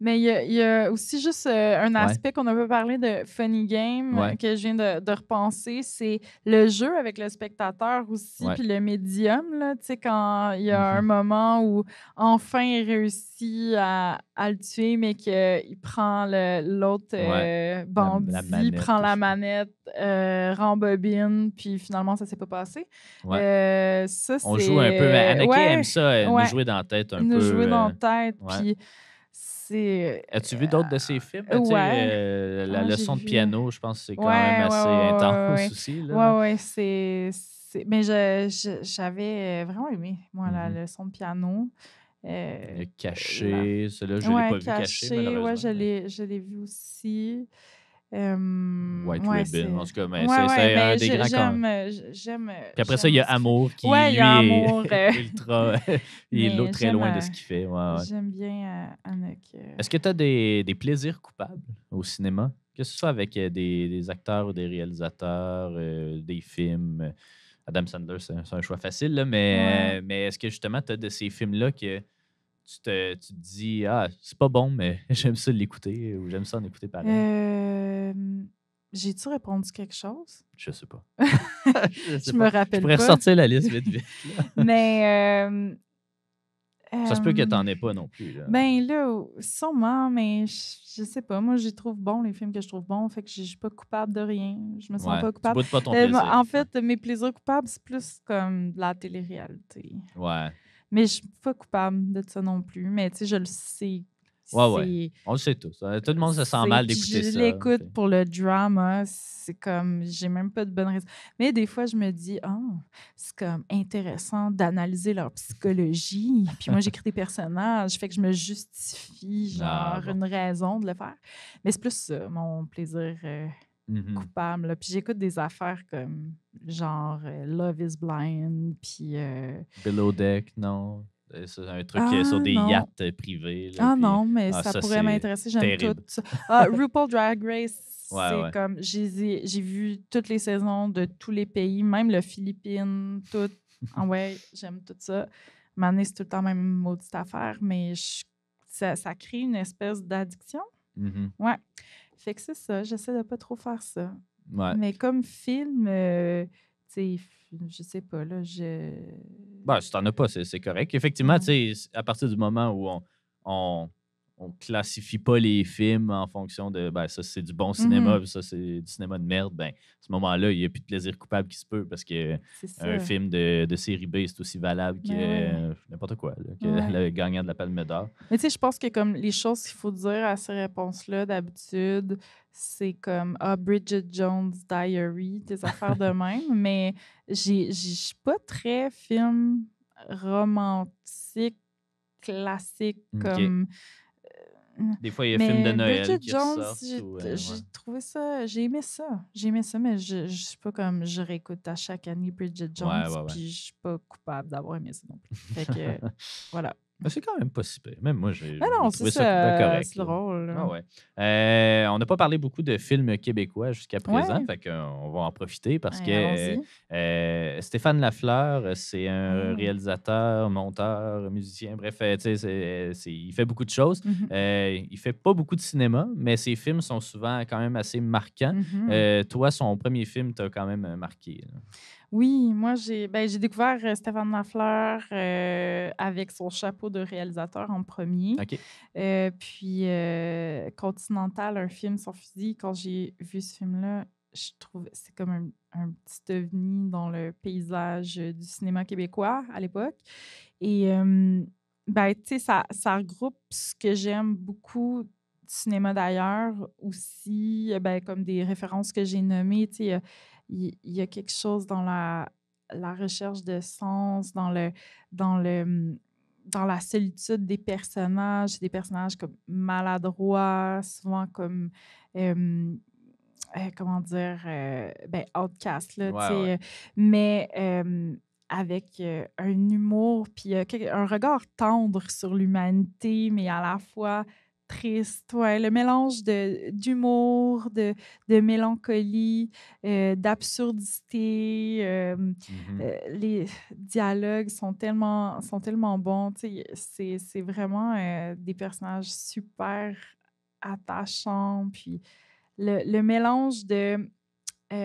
Mais il y a aussi juste un Ouais, aspect qu'on a pas parlé de Funny Game ouais, que je viens de repenser, c'est le jeu avec le spectateur aussi, ouais. puis le médium, là, tu sais, quand il y a un Mhm. moment où enfin il réussit à le tuer, mais qu'il prend l'autre Ouais, la bandit, manette, prend tout la ça. manette, rembobine, puis finalement ça s'est pas passé. Ouais. Ça, On joue un peu. c'est... Anakin aime Ouais, ça, nous ouais, jouer dans la tête un peu. nous jouer dans la tête, Ouais. puis c'est... As-tu vu d'autres de ses films? Tu sais, Ouais. la J'ai leçon de vu. piano, je pense que c'est quand même Ouais, ouais, assez ouais, intense ouais, aussi, ouais, là. ouais, ouais, Mais j'avais vraiment aimé, moi, la Mhm. leçon de piano. Il y a La... Caché, celui-là, je ne l'ai Ouais, pas vu Caché, Caché, ouais, malheureusement. je l'ai vu aussi. White Ouais, Ribbon, en c'est... tout cas, mais Ouais, ouais, c'est un mais des grands. Puis après ça, il y j'aime a ce qu'il fait. Amour qui, Ouais, il y lui, a est Amour, ultra. Il est mais très loin de ce qu'il fait. Ouais, ouais. j'aime bien Anouk. Est-ce que tu as des plaisirs coupables au cinéma? Que ce soit avec des acteurs ou des réalisateurs, des films. Adam Sandler, c'est un choix facile, là, Ouais. mais est-ce que justement, tu as de ces films-là que tu te dis, ah, c'est pas bon, mais j'aime ça l'écouter ou j'aime ça en écouter pareil? Euh, J'ai-tu répondu quelque chose? Je sais pas. Je sais Je me pas. Je rappelle pourrais pas. ressortir la liste vite, vite. Là. Mais, Ça se peut que euh, t'en aies pas non plus. Là. ben là, sûrement, mais je sais pas. Moi, je trouve bons les films que je trouve bons, fait que je suis pas coupable de rien. Je me sens Ouais. pas Tu coupable. boudes pas ton plaisir. En Ouais. fait, mes plaisirs coupables, c'est plus comme de la télé-réalité. Ouais. Mais je suis pas coupable de ça non plus. Mais tu sais, je le sais. Ouais, ouais. C'est On le sait tous. Tout le monde se sent mal Puis d'écouter je ça. l'écoute pour le drama, c'est comme, j'ai même pas de bonne raison. Mais des fois, je me dis, ah, c'est comme intéressant d'analyser leur psychologie. Puis moi, j'écris des personnages, fait que je me justifie, Ah, genre, bon. une raison de le faire. Mais c'est plus ça, mon plaisir Mhm. coupable. Là. Puis j'écoute des affaires comme, genre, Love is Blind, puis... Below Deck, non. C'est un truc sur ah des non, yachts privés. Là, ah puis, non, mais ah, ça ça, pourrait c'est m'intéresser. J'aime tout terrible. ça. Ah, RuPaul Drag Race, Ouais, c'est ouais. comme... J'ai vu toutes les saisons de tous les pays, même le Philippines, tout. Ah ouais, j'aime tout ça. Mané, c'est tout le temps la même maudite affaire, mais ça crée une espèce d'addiction. Mhm. Ouais. Fait que c'est ça, j'essaie de pas trop faire ça. Ouais. Mais comme film, tu sais, je sais pas, là, Ben, si t'en as pas, c'est correct. Effectivement, Non. tu sais, à partir du moment où on, on classifie pas les films en fonction de ben, ça, c'est du bon cinéma, Mhm. puis ça, c'est du cinéma de merde, ben, à ce moment-là, il n'y a plus de plaisir coupable qui se peut parce que C'est un ça. film de série B, c'est aussi valable que Mais ouais. n'importe quoi, là, que Ouais. le gagnant de la Palme d'Or. Mais tu sais, je pense que comme les choses qu'il faut dire à ces réponses-là, d'habitude, c'est comme Bridget Jones' Diary, des affaires de même. Mais je suis pas très film romantique, classique, OK. comme. Des fois, il y a des films de Mais Noël Bridget qui Jones, ressortent. j'ai trouvé ça, j'ai aimé ça. J'ai aimé ça, mais je suis pas comme je réécoute à chaque année Bridget Jones, Ouais. puis je suis pas coupable d'avoir aimé ça non plus. Fait que, voilà. Mais c'est quand même pas si pire. Même moi, Mais non, j'ai c'est trouvé ça bien ça, correct. c'est Là. drôle. Ah Là. ouais. On n'a pas parlé beaucoup de films québécois jusqu'à présent, Ouais, fait qu'on va en profiter parce ouais, que allons-y. Stéphane Lafleur, c'est un Ouais. réalisateur, monteur, musicien, bref, tu sais, il fait beaucoup de choses. Mhm, Il fait pas beaucoup de cinéma, mais ses films sont souvent quand même assez marquants. mhm. Toi, son premier film t'a quand même marqué. Là. Oui, moi, j'ai découvert Stéphane Lafleur avec son chapeau de réalisateur en premier. OK. Puis Continental, un film sans fusil, quand j'ai vu ce film-là, je trouve c'est comme un petit ovni dans le paysage du cinéma québécois à l'époque. Et ben, tu sais, ça regroupe ce que j'aime beaucoup du cinéma d'ailleurs, aussi, ben, comme des références que j'ai nommées, tu sais, il y a quelque chose dans la recherche de sens, dans le, dans la solitude des personnages comme maladroits, souvent comme, comment dire, ben, outcast, là, tu Ouais, ouais. sais, mais avec un humour, puis un regard tendre sur l'humanité, mais à la fois triste. Ouais, le mélange d'humour, de mélancolie, d'absurdité. Mhm. Les dialogues sont tellement bons. Tu sais, c'est vraiment des personnages super attachants. Puis le mélange de tu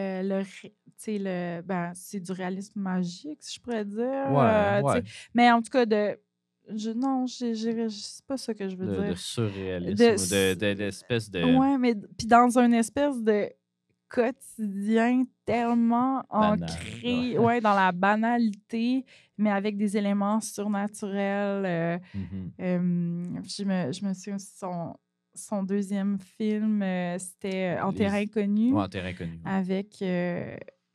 sais, ben, c'est du réalisme magique, si je pourrais dire. Ouais, Tu sais, ouais. mais en tout cas, non, c'est pas ça que je veux De dire. De, surréalisme ou d'espèce de ouais, mais puis dans une espèce de quotidien tellement banal. ancré, Ouais. ouais, dans la banalité, mais avec des éléments surnaturels. Mhm. Je me souviens aussi son deuxième film, c'était En terrain Les... Ouais, inconnu en terrain connu. Ouais. avec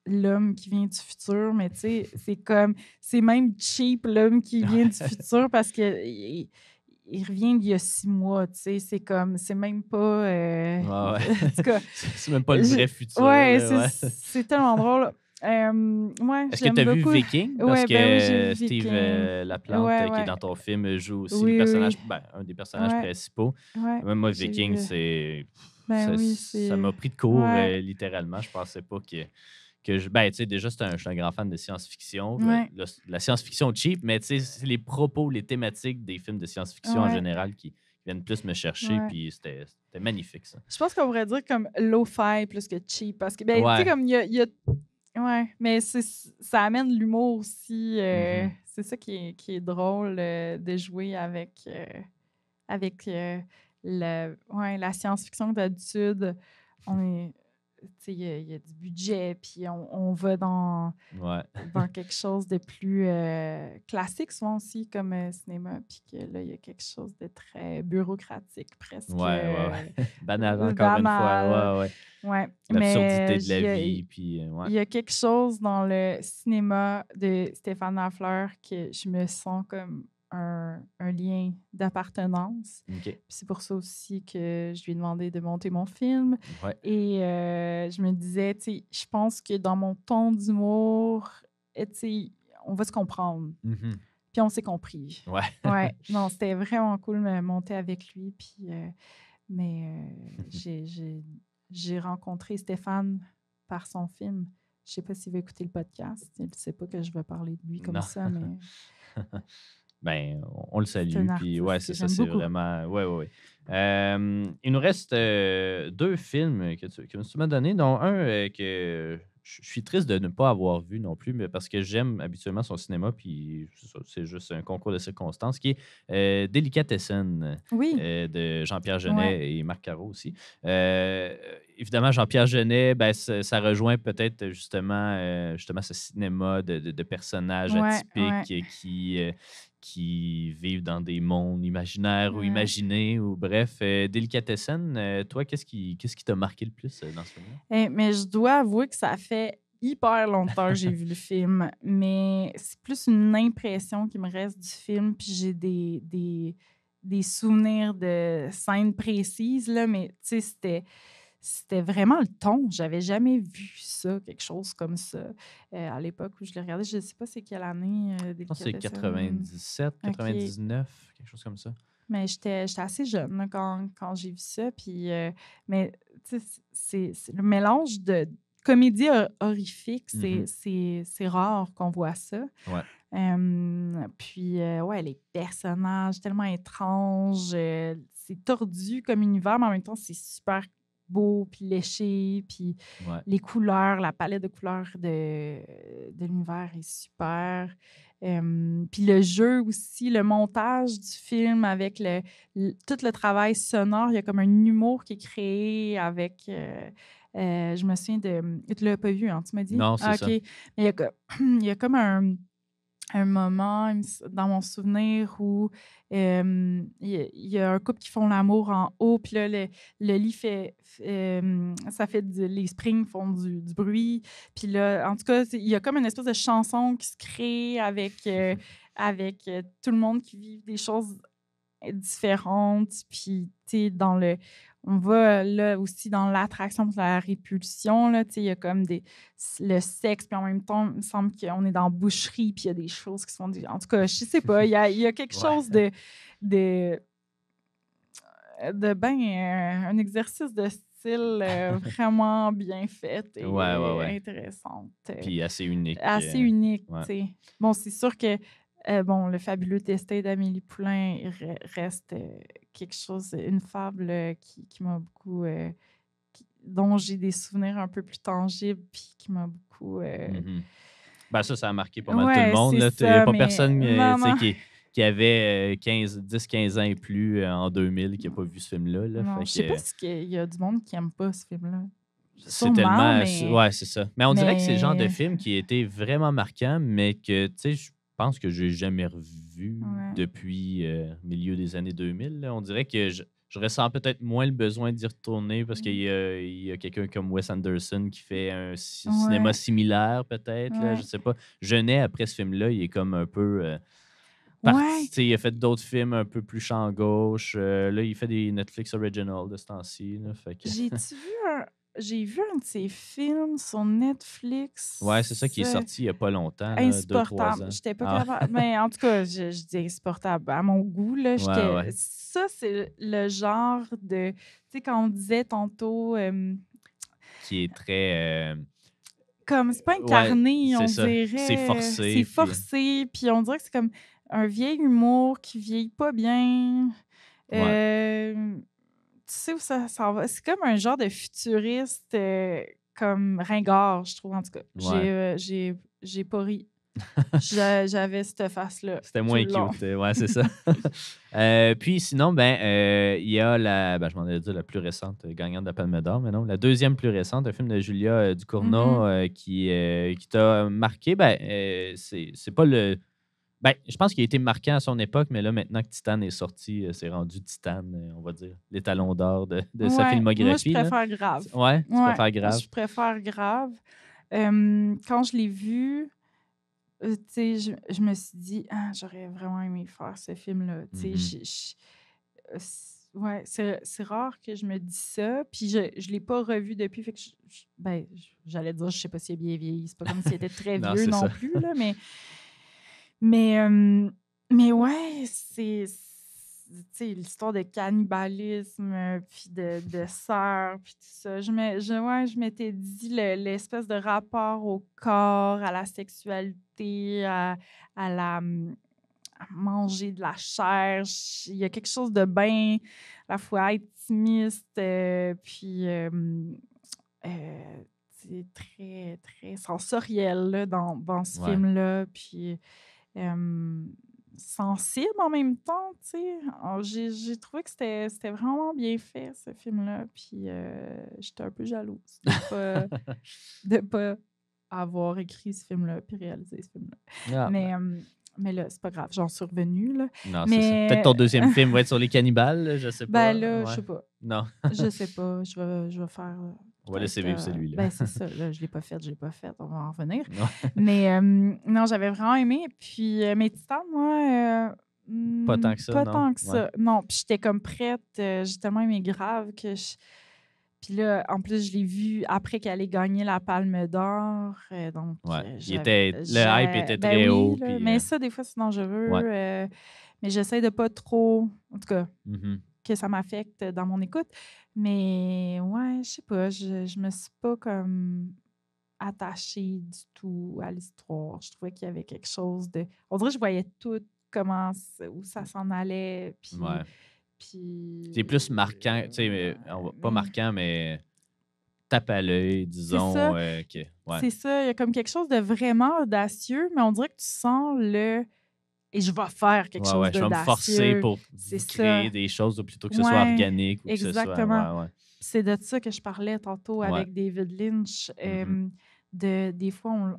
l'homme qui vient du futur, mais tu sais, c'est même cheap, l'homme qui vient du futur, parce que il revient d'il y a 6 mois, tu sais, c'est même pas, Ouais, ouais. en tout cas, C'est même pas le je- vrai futur. ouais, Là, ouais. c'est tellement drôle. Ouais, Est-ce que tu j'aime as vu beaucoup. Viking? Parce Ouais, ben oui, j'ai vu que Steve Viking. Laplante, Ouais, qui est ouais. dans ton film, joue aussi le Oui, personnage, oui. ben, un des personnages Ouais, principaux. ouais, Moi, j'ai Viking, vu. Ben ça oui, ça c'est. m'a pris de court, Ouais, littéralement. Je pensais pas que ben, tu sais, déjà, je suis un grand fan de science-fiction. ouais, La science-fiction cheap, mais tu sais, c'est les propos, les thématiques des films de science-fiction en ouais, général qui viennent plus me chercher, ouais. puis c'était magnifique, ça. Je pense qu'on pourrait dire comme lo-fi plus que cheap, parce que, ben, tu sais, Ouais. comme ouais, mais ça amène l'humour aussi. Mhm. C'est ça qui est drôle de jouer avec ouais, la science-fiction. D'habitude, on est, tu sais, il y a du budget, puis on va Ouais. dans quelque chose de plus classique, souvent aussi, comme cinéma, puis que là, il y a quelque chose de très bureaucratique, presque Ouais. Banal, encore une banal. fois. Ouais. Ouais, L'absurdité mais de la vie, puis ouais. il y a quelque chose dans le cinéma de Stéphane Lafleur que je me sens comme un lien d'appartenance. OK. Puis c'est pour ça aussi que je lui ai demandé de monter mon film. Ouais. Et je me disais, tu sais, je pense que dans mon ton d'humour, tu sais, on va se comprendre. Mhm. Puis on s'est compris. Ouais. Ouais, non, c'était vraiment cool de monter avec lui. Puis, mais j'ai rencontré Stéphane par son film. Je sais pas s'il va écouter le podcast. Il ne sait pas que je vais parler de lui comme Non. ça, mais Ben, on le c'est salue. un Puis ouais, artiste c'est que ça, j'aime c'est beaucoup. vraiment. Ouais. Il nous reste 2 films que tu m'as donné, dont un que je suis triste de ne pas avoir vu non plus, mais parce que j'aime habituellement son cinéma, puis c'est juste un concours de circonstances, qui est Délicatessen Oui, de Jean-Pierre ouais, Jeunet et Marc Caro aussi. Évidemment, Jean-Pierre Jeunet, ben, ça rejoint peut-être justement ce cinéma de personnages ouais. atypiques qui vivent dans des mondes imaginaires ou Ouais. imaginés, ou bref. Délicatessen, toi, qu'est-ce qui t'a marqué le plus dans ce film-là? Mais je dois avouer que ça fait hyper longtemps que j'ai vu le film, mais c'est plus une impression qui me reste du film, puis j'ai des souvenirs de scènes précises, là, mais tu sais, c'était vraiment le ton. J'avais jamais vu ça, quelque chose comme ça. À l'époque où je l'ai regardé, je ne sais pas c'est quelle année. Je pense que c'est 97, OK. 99, quelque chose comme ça. Mais j'étais assez jeune là, quand j'ai vu ça. Puis, mais tu sais, c'est le mélange de comédie horrifique, c'est rare qu'on voit ça. Ouais. Puis, ouais, les personnages tellement étranges. C'est tordu comme univers, mais en même temps, c'est super beau, puis léché. Puis Ouais. les couleurs, la palette de couleurs de l'univers est super. Puis le jeu aussi, le montage du film avec tout le travail sonore, il y a comme un humour qui est créé avec... je me souviens de... Tu l'as pas vu, hein, tu m'as dit? Non, c'est OK. ça. Mais il y a comme un moment dans mon souvenir où il y a un couple qui font l'amour en haut, puis là, le lit fait... ça fait les springs font du bruit. Puis là, en tout cas, il y a comme une espèce de chanson qui se crée avec, tout le monde qui vit des choses différentes. Puis, tu sais, on va là aussi dans l'attraction de la répulsion. Là, tu sais, il y a comme le sexe, puis en même temps, il me semble qu'on est dans boucherie, puis il y a des choses qui sont... En tout cas, je sais pas, il y a quelque chose de un exercice de style vraiment bien fait et intéressant. Puis assez unique. Assez unique, ouais. tu sais. Bon, c'est sûr que le fabuleux destin d'Amélie Poulain reste quelque chose, une fable qui m'a beaucoup... dont j'ai des souvenirs un peu plus tangibles, puis qui m'a beaucoup... Ben ça a marqué pas mal tout le monde. c'est Il n'y a ça, pas mais personne non. qui avait 10-15 ans et plus en 2000 qui n'a pas vu ce film-là. Là. Non, je sais pas s'il y a du monde qui n'aime pas ce film-là. C'est tellement... mais... Ouais, c'est ça. Mais on dirait que c'est le genre de film qui a été vraiment marquant, mais que, tu sais, je pense que je n'ai jamais revu depuis milieu des années 2000. Là. On dirait que je ressens peut-être moins le besoin d'y retourner parce qu'il y a quelqu'un comme Wes Anderson qui fait un cinéma similaire, peut-être. Là, je sais pas. Jeunet, après ce film-là, il est comme un peu... parti, il a fait d'autres films un peu plus champ gauche. Là, il fait des Netflix original de ce temps-ci. J'ai vu un de ses films sur Netflix. Ouais, c'est ça qui est sorti il n'y a pas longtemps. Insupportable. 2-3 ans. J'étais pas capable. Mais en tout cas, je dis insupportable. À mon goût, là, ça, c'est le genre de... Tu sais, quand on disait tantôt... qui est très... comme, c'est pas incarné, on dirait. C'est forcé. C'est forcé. Puis on dirait que c'est comme un vieil humour qui vieillit pas bien. Tu sais où ça va? C'est comme un genre de futuriste comme ringard, je trouve, en tout cas. J'ai pas ri. J'avais cette face-là. C'était moins cute. Ouais, c'est ça. Puis sinon, il y a je m'en allais dire la plus récente gagnante de la Palme d'Or, mais non, la deuxième plus récente, un film de Julia Ducournau qui t'a marqué. C'est pas le... je pense qu'il a été marquant à son époque, mais là, maintenant que Titan est sorti, c'est rendu Titan, on va dire, l'étalon d'or de sa filmographie. Moi, je préfère Grave. Ouais, tu préfères Grave? Je préfère Grave. Quand je l'ai vu, tu sais, je me suis dit, j'aurais vraiment aimé faire ce film-là. Tu sais, c'est rare que je me dise ça. Puis je ne l'ai pas revu depuis. Fait que j'allais dire, je sais pas s'il est bien vieilli. C'est pas comme s'il était très vieux non plus, là, mais ouais, c'est l'histoire de cannibalisme, puis de sœurs, puis tout ça. Je m'étais dit l'espèce de rapport au corps, à la sexualité, à manger de la chair. Il y a quelque chose de bien à la fois intimiste, puis c'est très, très sensoriel là, dans ce film-là. Puis sensible en même temps, tu sais. J'ai trouvé que c'était vraiment bien fait, ce film-là. Puis j'étais un peu jalouse de pas avoir écrit ce film-là puis réalisé ce film-là. Mais là, c'est pas grave, j'en suis revenue, là. Non, c'est ça. Peut-être ton deuxième film va être sur les cannibales, là, je sais pas. Je sais pas. Non. Je sais pas. Je vais faire... On va laisser vivre celui-là. C'est ça. Là, je l'ai pas fait. On va en revenir. Mais non, j'avais vraiment aimé. Puis, mes Titans, moi, Pas tant que ça, pas non? tant que Ouais. ça. Non, puis j'étais comme prête. J'ai tellement aimé Grave que Puis là, en plus, je l'ai vu après qu'elle ait gagné la Palme d'Or. Donc, Ouais. Le hype était ben très oui, haut. là, Puis, mais ça, des fois, c'est dangereux. ouais. Mais j'essaie de pas trop, en tout cas, Mhm. que ça m'affecte dans mon écoute. Mais ouais, je sais pas, je me suis pas comme attachée du tout à l'histoire. Je trouvais qu'il y avait quelque chose de... On dirait que je voyais tout où ça s'en allait. Ouais. Puis C'est plus marquant, tu sais, pas marquant, mais tape à l'œil, c'est ça. disons. Ouais. C'est ça, il y a comme quelque chose de vraiment audacieux, mais on dirait que tu sens le «et je vais faire quelque Ouais, chose ouais. Je vais me forcer d'audacieux». pour C'est ça. créer des choses plutôt que ce soit Ouais, organique ou que ce soit. exactement. Ouais, ouais. C'est de ça que je parlais tantôt Ouais. avec David Lynch. Mhm. Des fois,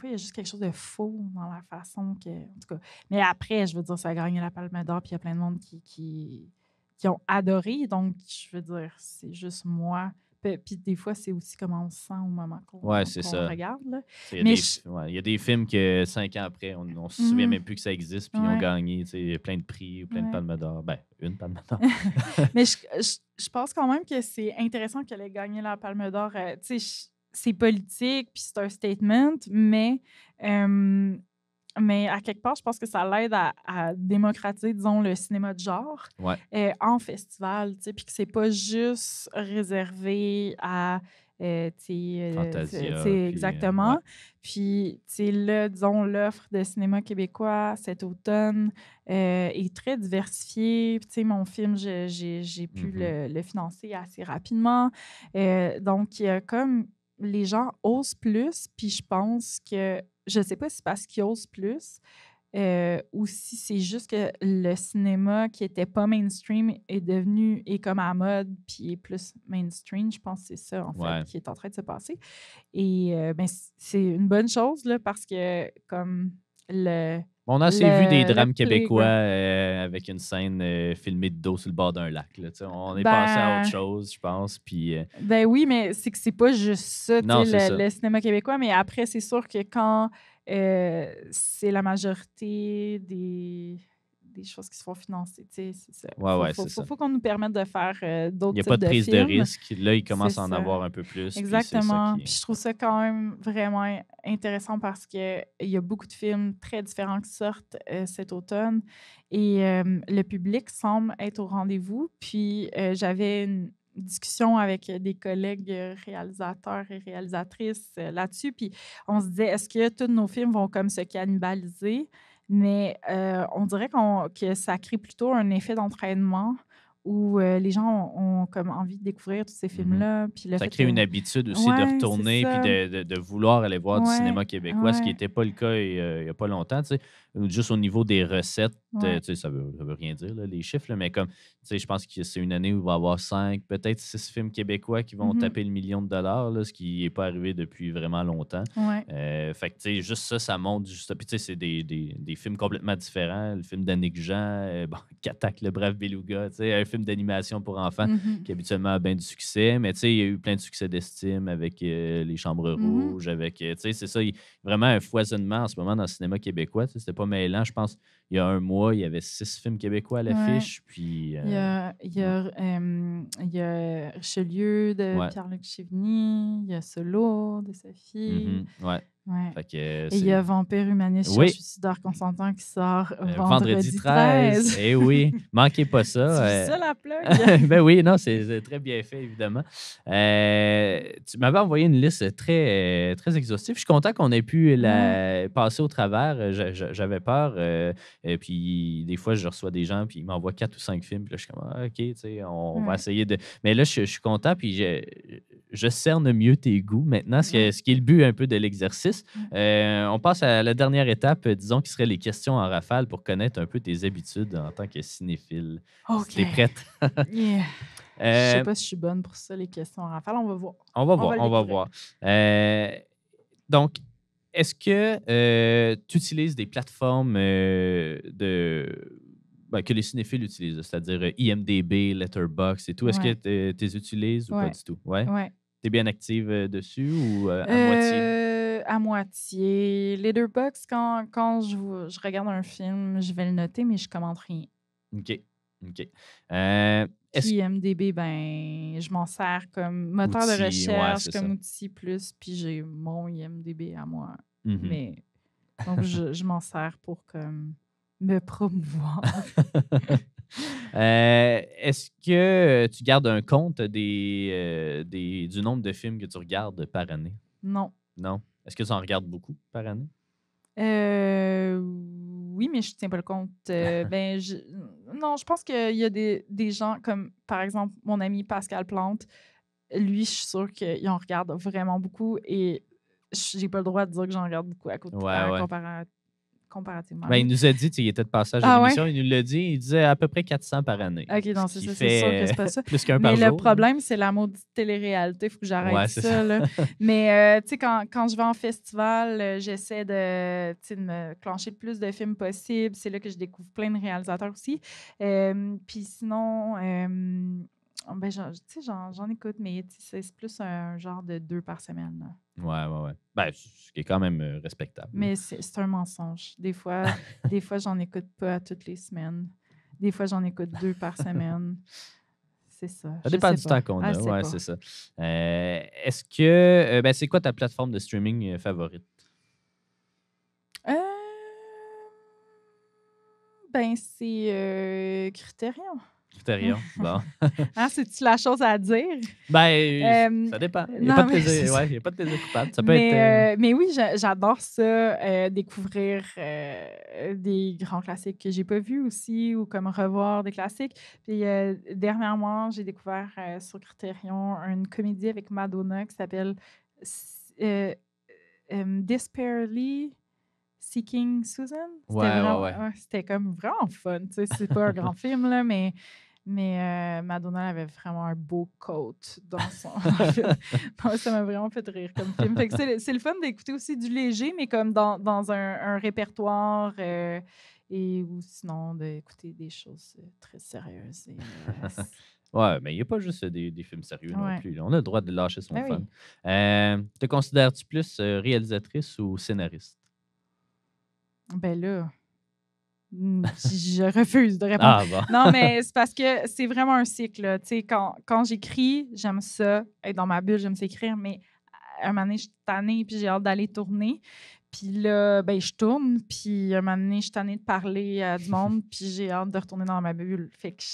il y a juste quelque chose de faux dans la façon que. En tout cas. Mais après, je veux dire, ça a gagné la Palme d'Or, puis il y a plein de monde qui ont adoré. Donc, je veux dire, c'est juste moi. Puis des fois, c'est aussi comment on se sent au moment Ouais, c'est qu'on le ça. regarde. Là. Il y a Mais il y a des films que 5 ans après, on ne se souvient même plus que ça existe, puis ils ont ouais. gagné plein de prix, plein de Ouais. palmes d'or. Ben, une palme d'or. Mais je pense quand même que c'est intéressant qu'elle ait gagné la Palme d'Or. Tu sais, c'est politique, puis c'est un statement, mais à quelque part, je pense que ça l'aide à démocratiser, disons, le cinéma de genre Ouais. en festival, tu sais, puis que c'est pas juste réservé à, Fantasia. exactement. Ouais. Puis, tu sais, là, disons, l'offre de cinéma québécois cet automne est très diversifiée. Puis, tu sais, mon film, j'ai pu le financer assez rapidement. Donc, il y a comme les gens osent plus, puis je pense que je ne sais pas si c'est parce qu'ils osent plus ou si c'est juste que le cinéma qui n'était pas mainstream est comme à la mode puis est plus mainstream. Je pense que c'est ça, en Ouais. fait, qui est en train de se passer. Et ben, c'est une bonne chose là, parce que comme On a assez vu des le drames québécois playground. avec une scène filmée de dos sur le bord d'un lac. Là, on est passé à autre Ben, chose, je pense. Puis, ben oui, mais c'est que c'est pas juste ça, tu non, sais, c'est ça. le cinéma québécois. Mais après, c'est sûr que quand c'est la majorité des choses qui se font financer, tu sais, c'est ça. Ouais, ouais, c'est ça. Faut qu'on nous permette de faire Il d'autres n'y a pas types de de prise de films. risque. Là, il C'est commence à en ça. avoir un peu plus. Puis c'est ça Exactement. qui Puis je trouve ça quand même vraiment intéressant parce qu'il y a beaucoup de films très différents qui sortent cet automne et le public semble être au rendez-vous. Puis j'avais une discussion avec des collègues réalisateurs et réalisatrices là-dessus. Puis on se disait, est-ce que tous nos films vont comme se cannibaliser? Mais on dirait que ça crée plutôt un effet d'entraînement où les gens ont comme envie de découvrir tous ces films-là. Puis le Ça fait crée que... une habitude aussi de Ouais, c'est retourner puis ça. de vouloir aller voir du Ouais, cinéma québécois, ce qui ouais, n'était pas le cas il y a pas longtemps. Tu sais. Juste au niveau des recettes, ouais. tu sais, ça veut rien dire, là, les chiffres, là, mais comme tu sais, je pense que c'est une année où il va y avoir 5, peut-être 6 films québécois qui vont Mhm. taper le million de dollars, là, ce qui n'est pas arrivé depuis vraiment longtemps. Ouais. Fait que tu sais, juste ça montre juste. Puis tu sais, c'est des films complètement différents. Le film d'Annick Jean, qui attaque le brave beluga, tu sais, un film d'animation pour enfants Mhm. qui habituellement a bien du succès. Mais tu sais, il y a eu plein de succès d'estime avec Les Chambres Mhm. Rouges, avec, tu sais, c'est ça, vraiment un foisonnement en ce moment dans le cinéma québécois. Tu sais, c'était pas mêlant. Je pense, il y a un mois, il y avait 6 films québécois à Ouais. l'affiche. Puis, Il y a Richelieu de ouais. Pierre-Luc Chivigny, il y a Solo de Sophie. Ouais. Ouais. Fait que Et il y a Vampire Humaniste sur Oui. Suicidaire Consentant qui sort Vendredi vendredi 13. 13. Eh oui, manquez pas Tu ça. vis ça, la plug? Ben oui, non, c'est très bien fait, évidemment. Tu m'avais envoyé une liste très exhaustive. Je suis content qu'on ait pu la passer au travers. J'avais peur. Et puis, des fois, je reçois des gens, puis ils m'envoient 4 ou 5 films. Puis là, je suis comme, OK, tu sais, on va essayer de. Mais là, je suis content, puis je cerne mieux tes goûts maintenant, ce qui est le but un peu de l'exercice. On passe à la dernière étape, disons, qui serait les questions en rafale pour connaître un peu tes habitudes en tant que cinéphile. OK. Si t'es prête. Yeah. Je sais pas si je suis bonne pour ça, les questions en rafale. On va voir. On va voir, le on va découvrir. voir. Donc, est-ce que tu utilises des plateformes que les cinéphiles utilisent, c'est-à-dire IMDb, Letterboxd et tout? Est-ce que tu les utilises ou pas Ouais. du tout? Ouais? Ouais. Tu es bien active dessus ou à moitié? à moitié. Letterboxd, quand je regarde un film, je vais le noter, mais je commente rien. OK. OK. Est-ce Puis IMDb, ben, je m'en sers comme moteur de outil, ouais, recherche, c'est comme ça. outil plus, puis j'ai mon IMDb à moi. Mhm. Mais donc, je m'en sers pour comme me promouvoir. Est-ce que tu gardes un compte du nombre de films que tu regardes par année? Non. Non? Est-ce que tu en regardes beaucoup par année? Oui, mais je tiens pas le compte. Non, je pense qu'il y a des gens comme, par exemple, mon ami Pascal Plante. Lui, je suis sûre qu'il en regarde vraiment beaucoup et j'ai pas le droit de dire que j'en regarde beaucoup Ouais, ouais. comparativement à Ben, il lui. nous a dit, tu sais, il était de passage à Ah ouais? l'émission, il nous l'a dit, il disait à peu près 400 par année. OK, non, Ce c'est qui ça, c'est sûr que fait c'est pas ça. plus qu'un Mais par le jour. problème, c'est la maudite télé-réalité. Il faut que j'arrête Ouais, c'est ça. ça, là. Mais, tu sais, quand je vais en festival, j'essaie de, tu sais, de me clencher le plus de films possible. C'est là que je découvre plein de réalisateurs aussi. Puis sinon, ben, tu sais, j'en écoute, mais tu sais, c'est plus un genre de 2 par semaine, là. Ouais, ouais, ouais. Ben, ce qui est quand même respectable. Mais c'est un mensonge. Des fois, j'en écoute pas toutes les semaines. Des fois, j'en écoute 2 par semaine. C'est ça. Ça Je dépend sais du pas. temps qu'on Ah, a. je sais Ouais, pas. c'est ça. Est-ce que. Ben, c'est quoi ta plateforme de streaming favorite? Euh, Ben, c'est Criterion. Criterion. Bon. Hein, c'est-tu la chose à dire? Ben, Euh, ça dépend. Il n'y a pas non, de mais c'est plaisir. ça. Ouais, il n'y a pas de plaisir coupable. Ça peut être. Mais oui, j'adore ça, découvrir des grands classiques que j'ai pas vus aussi, ou comme revoir des classiques. Puis dernièrement, j'ai découvert sur Criterion une comédie avec Madonna qui s'appelle euh, Desperately Seeking Susan. C'était Ouais, ouais, vraiment, ouais. ouais, c'était comme vraiment fun. Tu sais, c'est pas un grand film, là, mais Madonna avait vraiment un beau coat dans son film. Donc, ça m'a vraiment fait rire comme film. Fait que c'est le fun d'écouter aussi du léger, mais comme dans un répertoire ou sinon d'écouter des choses très sérieuses. Ouais, mais il n'y a pas juste des films sérieux non Ouais. plus. Là. On a le droit de lâcher son Ben fun. oui. Te considères-tu plus réalisatrice ou scénariste? Ben là, je refuse de répondre. Ah, bon. Non, mais c'est parce que c'est vraiment un cycle, là. Tu sais, quand j'écris, j'aime ça, être dans ma bulle, j'aime ça écrire, mais à un moment donné, je suis tannée, puis j'ai hâte d'aller tourner. Puis là, ben, je tourne, puis à un moment donné, je suis tannée de parler à du monde, puis j'ai hâte de retourner dans ma bulle. Fait que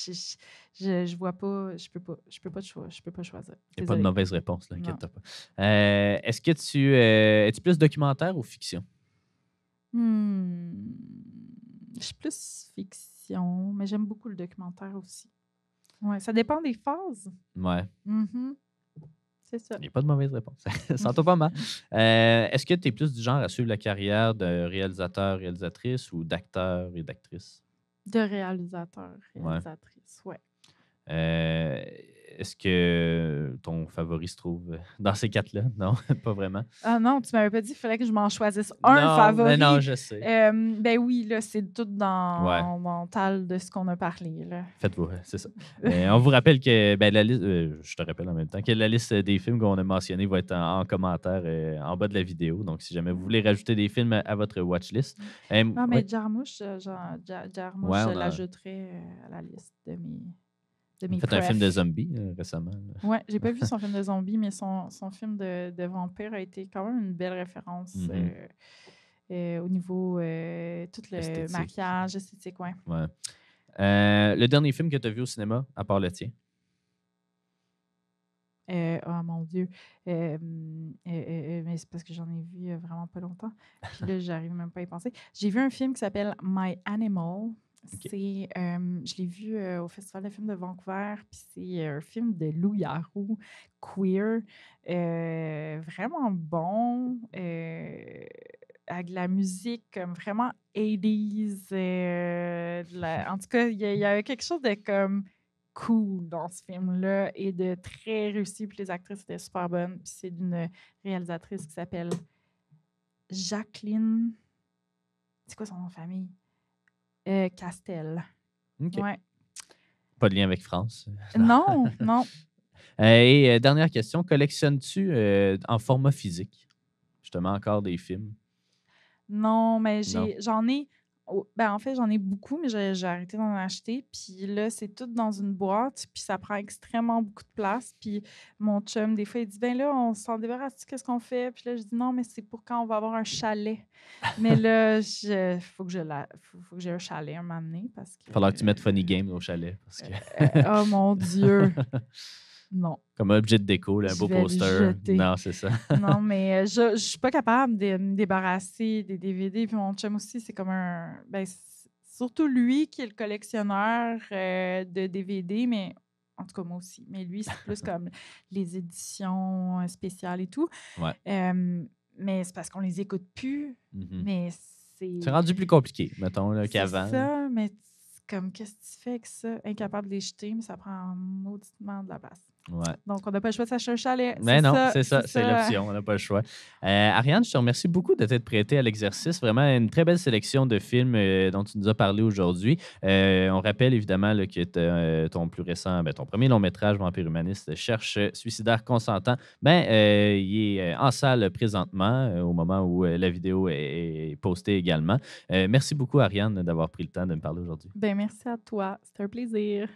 je vois pas, je peux pas je peux pas choisir. Il n'y a pas de Désolée. mauvaise réponse, là, Non. inquiète-toi pas. Est-ce que es-tu plus documentaire ou fiction? Je suis plus fiction, mais j'aime beaucoup le documentaire aussi. Ouais, ça dépend des phases. Ouais. Mhm. C'est ça. Il n'y a pas de mauvaise réponse. Sens-toi pas mal. Est-ce que tu es plus du genre à suivre la carrière de réalisateur, réalisatrice ou d'acteur et d'actrice? De réalisateur, Ouais. réalisatrice, ouais. Est-ce que ton favori se trouve dans ces quatre-là? Non, pas vraiment. Ah non, tu m'avais pas dit qu'il fallait que je m'en choisisse un Non, favori. mais non, je sais. Ben oui, là, c'est tout Ouais. dans le mental de ce qu'on a parlé, là. Faites-vous, c'est ça. On vous rappelle que la liste, je te rappelle en même temps que la liste des films qu'on a mentionnés va être en commentaire en bas de la vidéo. Donc, si jamais vous voulez rajouter des films à votre watchlist. Non, mais ouais. Jarmusch, Ouais, je l'ajouterai à la liste de mes Il a fait un film de zombies récemment. Ouais, j'ai pas vu son film de zombie, mais son film de vampire a été quand même une belle référence au niveau tout le Esthétique. maquillage, esthétique, ouais. Ouais. Le dernier film que tu as vu au cinéma, à part le tien? Oh mon Dieu. Mais c'est parce que j'en ai vu il y a vraiment pas longtemps. Puis là, j'arrive même pas à y penser. J'ai vu un film qui s'appelle My Animal. Ok. Je l'ai vu au Festival de films de Vancouver. Puis c'est un film de loup-garou queer. Vraiment bon. Avec de la musique comme vraiment 80s. En tout cas, il y a quelque chose de comme cool dans ce film-là et de très réussi. Puis les actrices étaient super bonnes. Puis c'est d'une réalisatrice qui s'appelle Jacqueline. C'est quoi son nom de famille? Castel. OK. Ouais. Pas de lien avec France. Non, non. Et dernière question, collectionnes-tu en format physique? justement encore des films? Non, mais Non. j'en ai. Ben, en fait, j'en ai beaucoup, mais j'ai arrêté d'en acheter. Puis là, c'est tout dans une boîte, puis ça prend extrêmement beaucoup de place. Puis mon chum, des fois, il dit, ben là, on s'en débarrasse, qu'est-ce qu'on fait? Puis là, je dis, non, mais c'est pour quand on va avoir un chalet. Mais là, faut que j'ai un chalet un moment donné, parce que... Il va falloir que tu mettes Funny Game au chalet. Parce que... oh mon Dieu! Non. Comme objet de déco, là, un Je beau vais le poster. jeter. Non, c'est ça. Non, mais je suis pas capable de me débarrasser des DVD. Puis mon chum aussi, c'est comme un... Ben, surtout lui qui est le collectionneur de DVD, mais en tout cas, moi aussi. Mais lui, c'est plus comme les éditions spéciales et tout. Ouais. Mais c'est parce qu'on les écoute plus. Mhm. Mais c'est... C'est rendu plus compliqué, mettons, là, C'est qu'avant. ça, mais comme, qu'est-ce que tu fais avec ça? Incapable de les jeter, mais ça prend mauditement de la place. Ouais. Donc, on n'a pas le choix de s'acheter un chalet. Mais non, c'est ça, c'est l'option, on n'a pas le choix. Ariane, je te remercie beaucoup de t'être prêtée à l'exercice. Vraiment une très belle sélection de films dont tu nous as parlé aujourd'hui. On rappelle évidemment là, que ton plus récent, ton premier long métrage, Vampire humaniste, Cherche suicidaire consentant, il est en salle présentement au moment où la vidéo est postée également. Merci beaucoup, Ariane, d'avoir pris le temps de me parler aujourd'hui. Ben, merci à toi. C'était un plaisir.